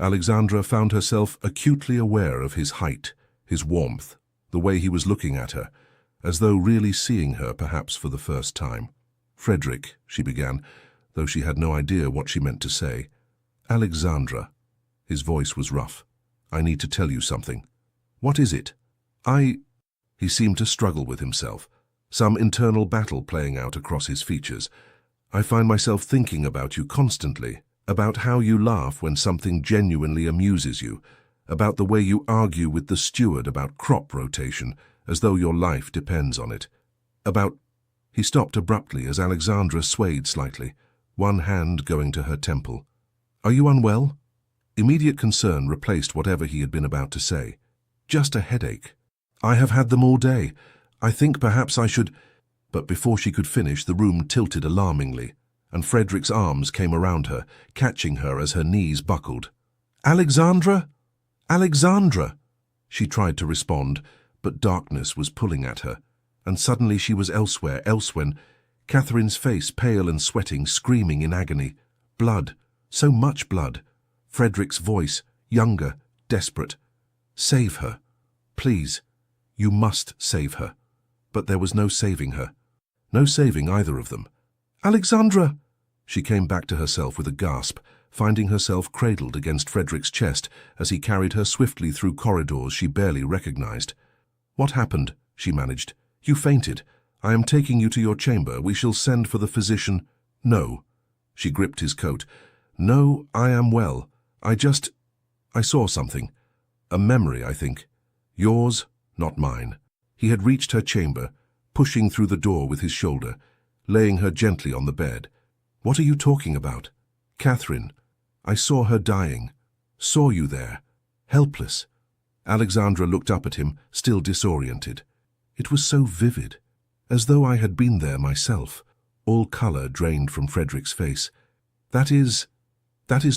Alexandra found herself acutely aware of his height, his warmth, the way he was looking at her, as though really seeing her perhaps for the first time. "Frederick," she began, though she had no idea what she meant to say. "Alexandra." His voice was rough. "I need to tell you something." "What is it?" He seemed to struggle with himself, some internal battle playing out across his features. "I find myself thinking about you constantly, about how you laugh when something genuinely amuses you, about the way you argue with the steward about crop rotation, as though your life depends on it. About—" He stopped abruptly as Alexandra swayed slightly, one hand going to her temple. "Are you unwell?" Immediate concern replaced whatever he had been about to say. "Just a headache." "I have had them all day. I think perhaps I should—" But before she could finish, the room tilted alarmingly, and Frederick's arms came around her, catching her as her knees buckled. Alexandra? Alexandra! She tried to respond, but darkness was pulling at her, and suddenly she was elsewhere, elsewhere. Catherine's face, pale and sweating, screaming in agony. Blood, so much blood. Frederick's voice, younger, desperate. Save her. Please. You must save her. But there was no saving her. No saving either of them. Alexandra! She came back to herself with a gasp, finding herself cradled against Frederick's chest as he carried her swiftly through corridors she barely recognized. What happened? She managed. You fainted. I am taking you to your chamber. We shall send for the physician. No. She gripped his coat. No, I am well. I saw something. A memory, I think. Yours, not mine. He had reached her chamber, pushing through the door with his shoulder, laying her gently on the bed. What are you talking about? Catherine. I saw her dying. Saw you there. Helpless. Alexandra looked up at him, still disoriented. It was so vivid, as though I had been there myself. All color drained from Frederick's face. That is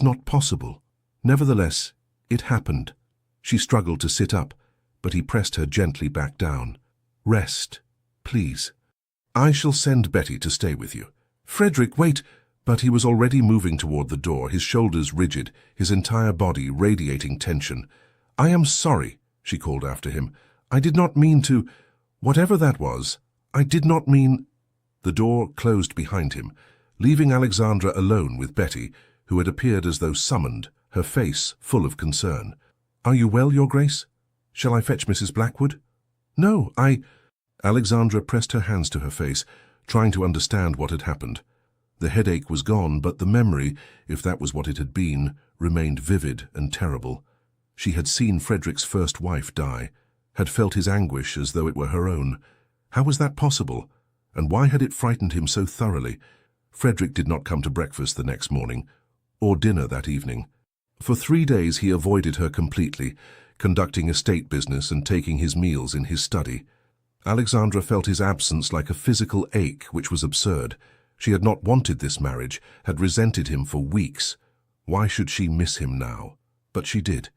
not possible. Nevertheless, it happened. She struggled to sit up, but he pressed her gently back down. Rest, please. I shall send Betty to stay with you. Frederick, wait! But he was already moving toward the door, his shoulders rigid, his entire body radiating tension. I am sorry, she called after him. I did not mean to... Whatever that was, I did not mean... The door closed behind him, leaving Alexandra alone with Betty, who had appeared as though summoned, her face full of concern. Are you well, Your Grace? Shall I fetch Mrs. Blackwood? No, Alexandra pressed her hands to her face, trying to understand what had happened. The headache was gone, but the memory, if that was what it had been, remained vivid and terrible. She had seen Frederick's first wife die, had felt his anguish as though it were her own. How was that possible? And why had it frightened him so thoroughly? Frederick did not come to breakfast the next morning, or dinner that evening. For 3 days he avoided her completely, conducting estate business and taking his meals in his study. Alexandra felt his absence like a physical ache, which was absurd. She had not wanted this marriage, had resented him for weeks. Why should she miss him now? But she did.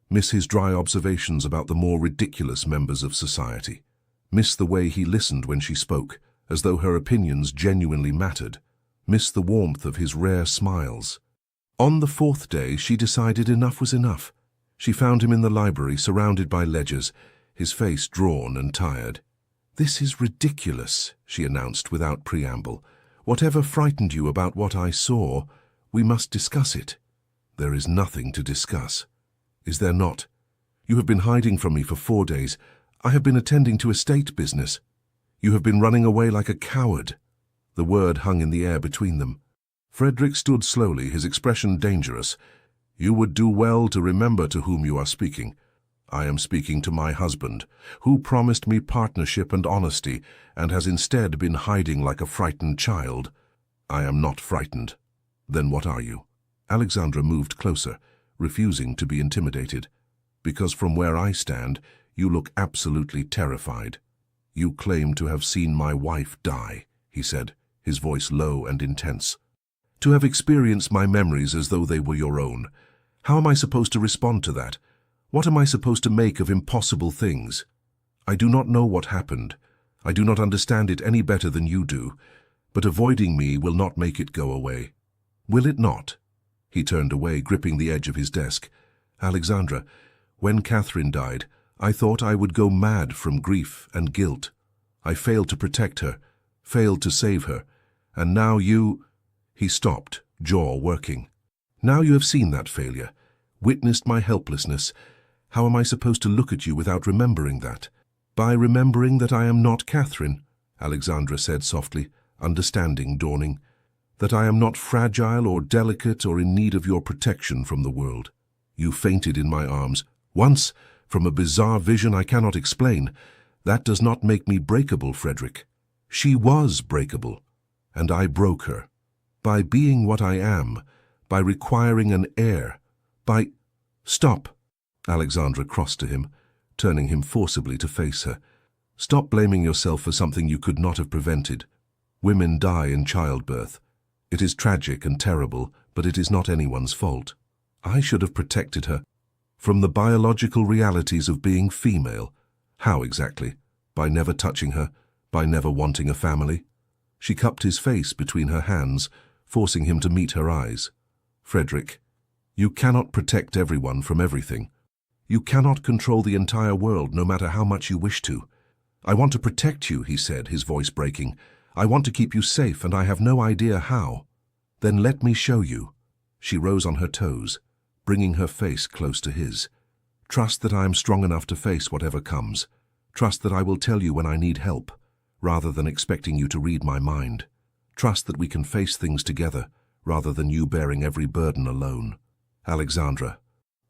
Miss his dry observations about the more ridiculous members of society. Miss the way he listened when she spoke, as though her opinions genuinely mattered. Miss the warmth of his rare smiles. On the 4th day, she decided enough was enough. She found him in the library, surrounded by ledgers, his face drawn and tired. This is ridiculous, she announced without preamble. Whatever frightened you about what I saw, we must discuss it. There is nothing to discuss. Is there not? You have been hiding from me for 4 days. I have been attending to estate business. You have been running away like a coward. The word hung in the air between them. Frederick stood slowly, his expression dangerous. You would do well to remember to whom you are speaking. I am speaking to my husband, who promised me partnership and honesty, and has instead been hiding like a frightened child. I am not frightened. Then what are you? Alexandra moved closer, refusing to be intimidated. Because from where I stand, you look absolutely terrified. You claim to have seen my wife die, he said, his voice low and intense. To have experienced my memories as though they were your own. How am I supposed to respond to that? What am I supposed to make of impossible things? I do not know what happened. I do not understand it any better than you do, but avoiding me will not make it go away. Will it not? He turned away, gripping the edge of his desk. Alexandra, when Catherine died, I thought I would go mad from grief and guilt. I failed to protect her, failed to save her, and now you... He stopped, jaw working. Now you have seen that failure, witnessed my helplessness. How am I supposed to look at you without remembering that? By remembering that I am not Catherine, Alexandra said softly, understanding dawning. That I am not fragile or delicate or in need of your protection from the world. You fainted in my arms, once, from a bizarre vision I cannot explain. That does not make me breakable, Frederick. She was breakable, and I broke her. By being what I am, by requiring an heir, by... Stop! Alexandra crossed to him, turning him forcibly to face her. Stop blaming yourself for something you could not have prevented. Women die in childbirth. It is tragic and terrible, but it is not anyone's fault. I should have protected her from the biological realities of being female. How exactly? By never touching her, by never wanting a family? She cupped his face between her hands, forcing him to meet her eyes. Frederick, you cannot protect everyone from everything. You cannot control the entire world no matter how much you wish to. I want to protect you, he said, his voice breaking. I want to keep you safe, and I have no idea how. Then let me show you. She rose on her toes, bringing her face close to his. Trust that I am strong enough to face whatever comes. Trust that I will tell you when I need help, rather than expecting you to read my mind. Trust that we can face things together, rather than you bearing every burden alone. Alexandra.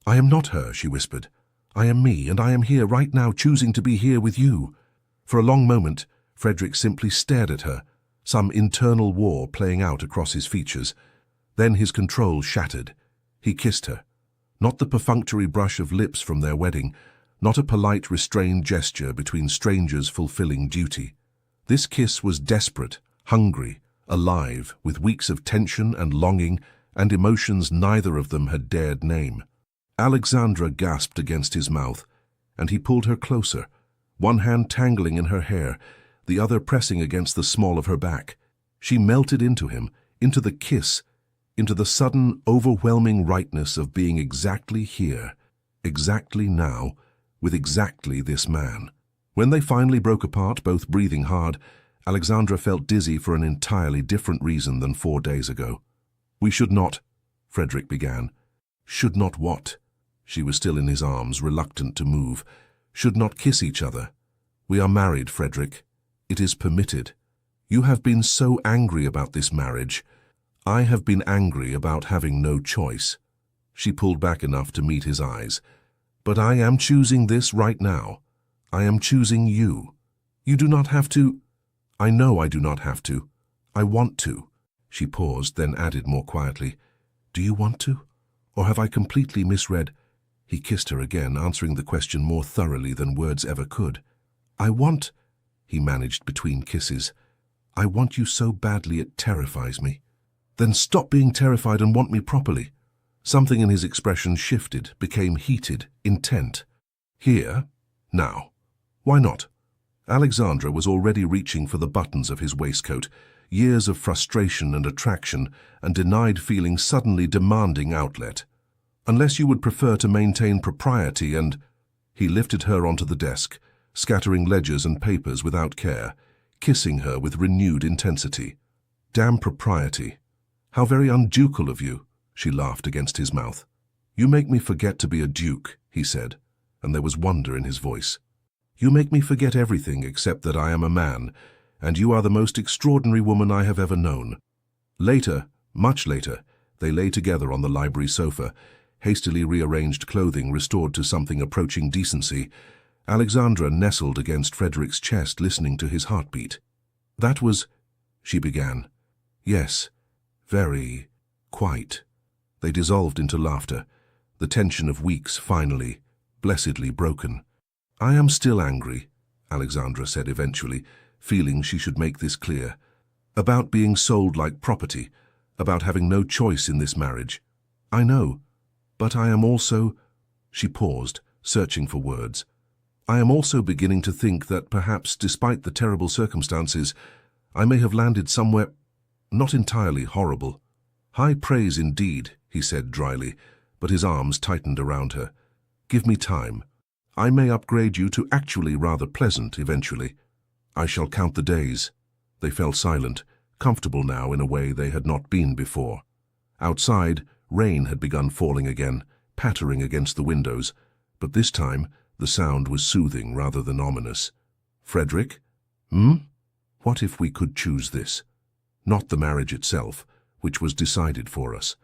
I am not her, she whispered. I am me, and I am here right now choosing to be here with you. For a long moment, Frederick simply stared at her, some internal war playing out across his features. Then his control shattered. He kissed her. Not the perfunctory brush of lips from their wedding, not a polite, restrained gesture between strangers fulfilling duty. This kiss was desperate, hungry, alive, with weeks of tension and longing and emotions neither of them had dared name. Alexandra gasped against his mouth, and he pulled her closer, one hand tangling in her hair, the other pressing against the small of her back. She melted into him, into the kiss, into the sudden, overwhelming rightness of being exactly here, exactly now, with exactly this man. When they finally broke apart, both breathing hard, Alexandra felt dizzy for an entirely different reason than 4 days ago. We should not, Frederick began. Should not what? She was still in his arms, reluctant to move. Should not kiss each other. We are married, Frederick. It is permitted. You have been so angry about this marriage. I have been angry about having no choice. She pulled back enough to meet his eyes. But I am choosing this right now. I am choosing you. You do not have to. I know I do not have to. I want to. She paused, then added more quietly, Do you want to? Or have I completely misread? He kissed her again, answering the question more thoroughly than words ever could. I want, he managed between kisses. I want you so badly it terrifies me. Then stop being terrified and want me properly. Something in his expression shifted, became heated, intent. Here? Now. Why not? Alexandra was already reaching for the buttons of his waistcoat, years of frustration and attraction, and denied feeling suddenly demanding outlet. Unless you would prefer to maintain propriety and... He lifted her onto the desk, scattering ledgers and papers without care, kissing her with renewed intensity. Damn propriety. How very unducal of you, she laughed against his mouth. You make me forget to be a duke, he said, and there was wonder in his voice. You make me forget everything except that I am a man, and you are the most extraordinary woman I have ever known. Later, much later, they lay together on the library sofa, hastily rearranged clothing restored to something approaching decency. Alexandra nestled against Frederick's chest, listening to his heartbeat. That was, she began. Yes, very, quite. They dissolved into laughter, the tension of weeks finally, blessedly broken. I am still angry, Alexandra said eventually, feeling she should make this clear. About being sold like property, about having no choice in this marriage. I know, but I am also... She paused, searching for words. I am also beginning to think that perhaps, despite the terrible circumstances, I may have landed somewhere not entirely horrible. High praise indeed, he said dryly, but his arms tightened around her. Give me time. I may upgrade you to actually rather pleasant eventually. I shall count the days. They fell silent, comfortable now in a way they had not been before. Outside, rain had begun falling again, pattering against the windows, but this time the sound was soothing rather than ominous. Frederick? What if we could choose this? Not the marriage itself, which was decided for us,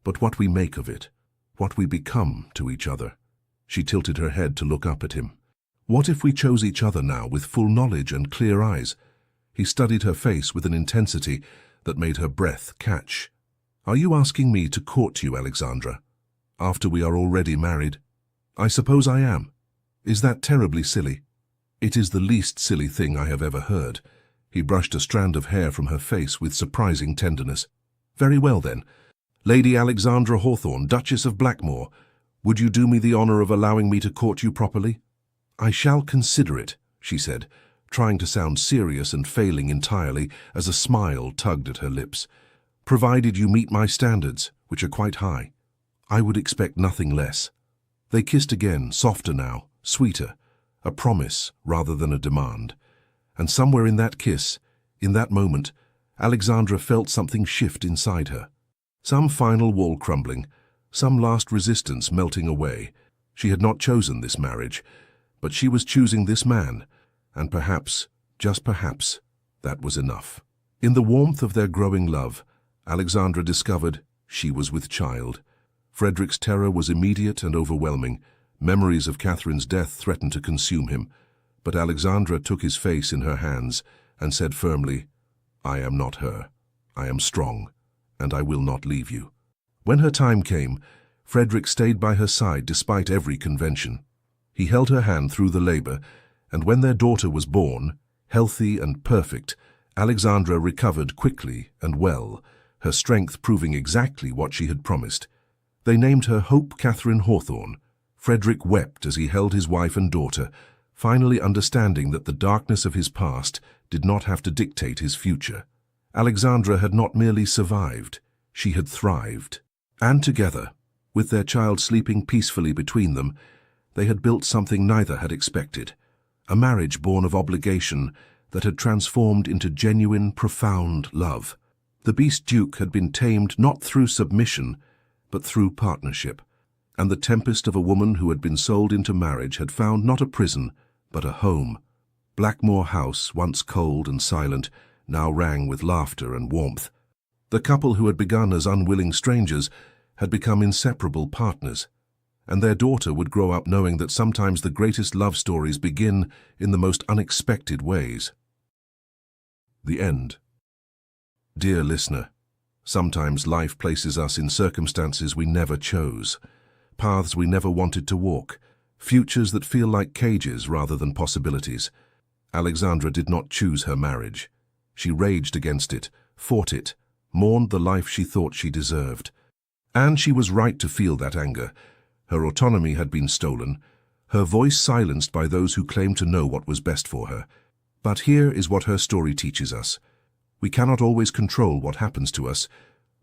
but what we make of it, what we become to each other. She tilted her head to look up at him. What if we chose each other now with full knowledge and clear eyes? He studied her face with an intensity that made her breath catch. Are you asking me to court you, Alexandra, after we are already married? I suppose I am. Is that terribly silly? It is the least silly thing I have ever heard. He brushed a strand of hair from her face with surprising tenderness. Very well then, Lady Alexandra Hawthorne, Duchess of Blackmore, would you do me the honor of allowing me to court you properly? I shall consider it, she said, trying to sound serious and failing entirely as a smile tugged at her lips. Provided you meet my standards, which are quite high. I would expect nothing less. They kissed again, softer now, sweeter, a promise rather than a demand. And somewhere in that kiss, in that moment, Alexandra felt something shift inside her. Some final wall crumbling, some last resistance melting away. She had not chosen this marriage, but she was choosing this man, and perhaps, just perhaps, that was enough. In the warmth of their growing love, Alexandra discovered she was with child. Frederick's terror was immediate and overwhelming. Memories of Catherine's death threatened to consume him, but Alexandra took his face in her hands and said firmly, I am not her. I am strong, and I will not leave you. When her time came, Frederick stayed by her side despite every convention. He held her hand through the labor, and when their daughter was born, healthy and perfect, Alexandra recovered quickly and well, her strength proving exactly what she had promised. They named her Hope Catherine Hawthorne. Frederick wept as he held his wife and daughter, finally understanding that the darkness of his past did not have to dictate his future. Alexandra had not merely survived, she had thrived. And together, with their child sleeping peacefully between them, they had built something neither had expected, a marriage born of obligation that had transformed into genuine, profound love. The Beast Duke had been tamed not through submission, but through partnership, and the tempest of a woman who had been sold into marriage had found not a prison, but a home. Blackmore House, once cold and silent, now rang with laughter and warmth. The couple who had begun as unwilling strangers had become inseparable partners, and their daughter would grow up knowing that sometimes the greatest love stories begin in the most unexpected ways. The end. Dear listener, sometimes life places us in circumstances we never chose, paths we never wanted to walk, futures that feel like cages rather than possibilities. Alexandra did not choose her marriage. She raged against it, fought it, mourned the life she thought she deserved. And she was right to feel that anger. Her autonomy had been stolen, her voice silenced by those who claimed to know what was best for her. But here is what her story teaches us. We cannot always control what happens to us,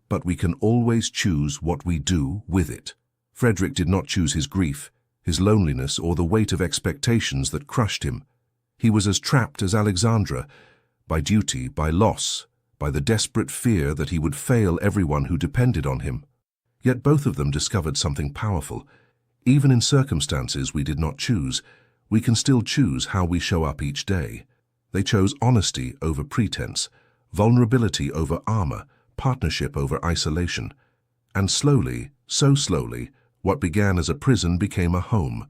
but we can always choose what we do with it. Frederick did not choose his grief, his loneliness, or the weight of expectations that crushed him. He was as trapped as Alexandra, by duty, by loss, by the desperate fear that he would fail everyone who depended on him. Yet both of them discovered something powerful. Even in circumstances we did not choose, we can still choose how we show up each day. They chose honesty over pretense, vulnerability over armor, partnership over isolation. And slowly, so slowly, what began as a prison became a home.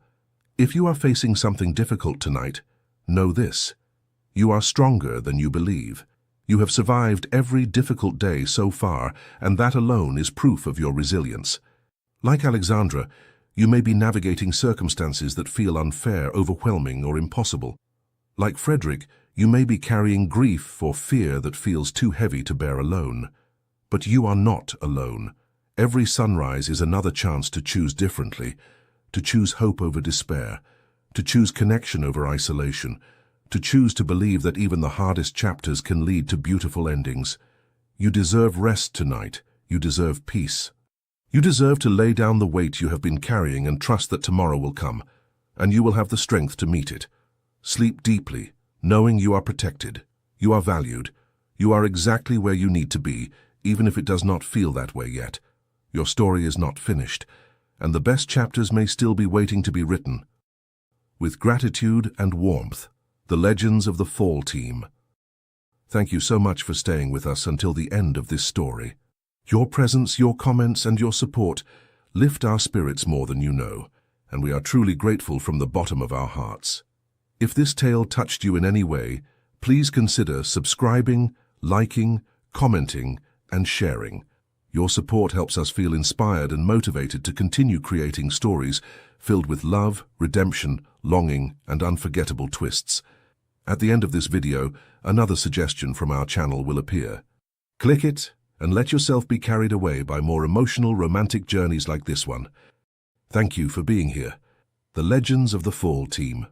If you are facing something difficult tonight, know this. You are stronger than you believe. You have survived every difficult day so far, and that alone is proof of your resilience. Like Alexandra, you may be navigating circumstances that feel unfair, overwhelming, or impossible. Like Frederick, you may be carrying grief or fear that feels too heavy to bear alone. But you are not alone. Every sunrise is another chance to choose differently, to choose hope over despair, to choose connection over isolation, to choose to believe that even the hardest chapters can lead to beautiful endings. You deserve rest tonight. You deserve peace. You deserve to lay down the weight you have been carrying and trust that tomorrow will come, and you will have the strength to meet it. Sleep deeply, knowing you are protected, you are valued, you are exactly where you need to be, even if it does not feel that way yet. Your story is not finished, and the best chapters may still be waiting to be written. With gratitude and warmth, the Legends of the Fall team. Thank you so much for staying with us until the end of this story. Your presence, your comments, and your support lift our spirits more than you know, and we are truly grateful from the bottom of our hearts. If this tale touched you in any way, please consider subscribing, liking, commenting, and sharing. Your support helps us feel inspired and motivated to continue creating stories filled with love, redemption, longing, and unforgettable twists. At the end of this video, another suggestion from our channel will appear. Click it, and let yourself be carried away by more emotional, romantic journeys like this one. Thank you for being here. The Legends of the Fall team.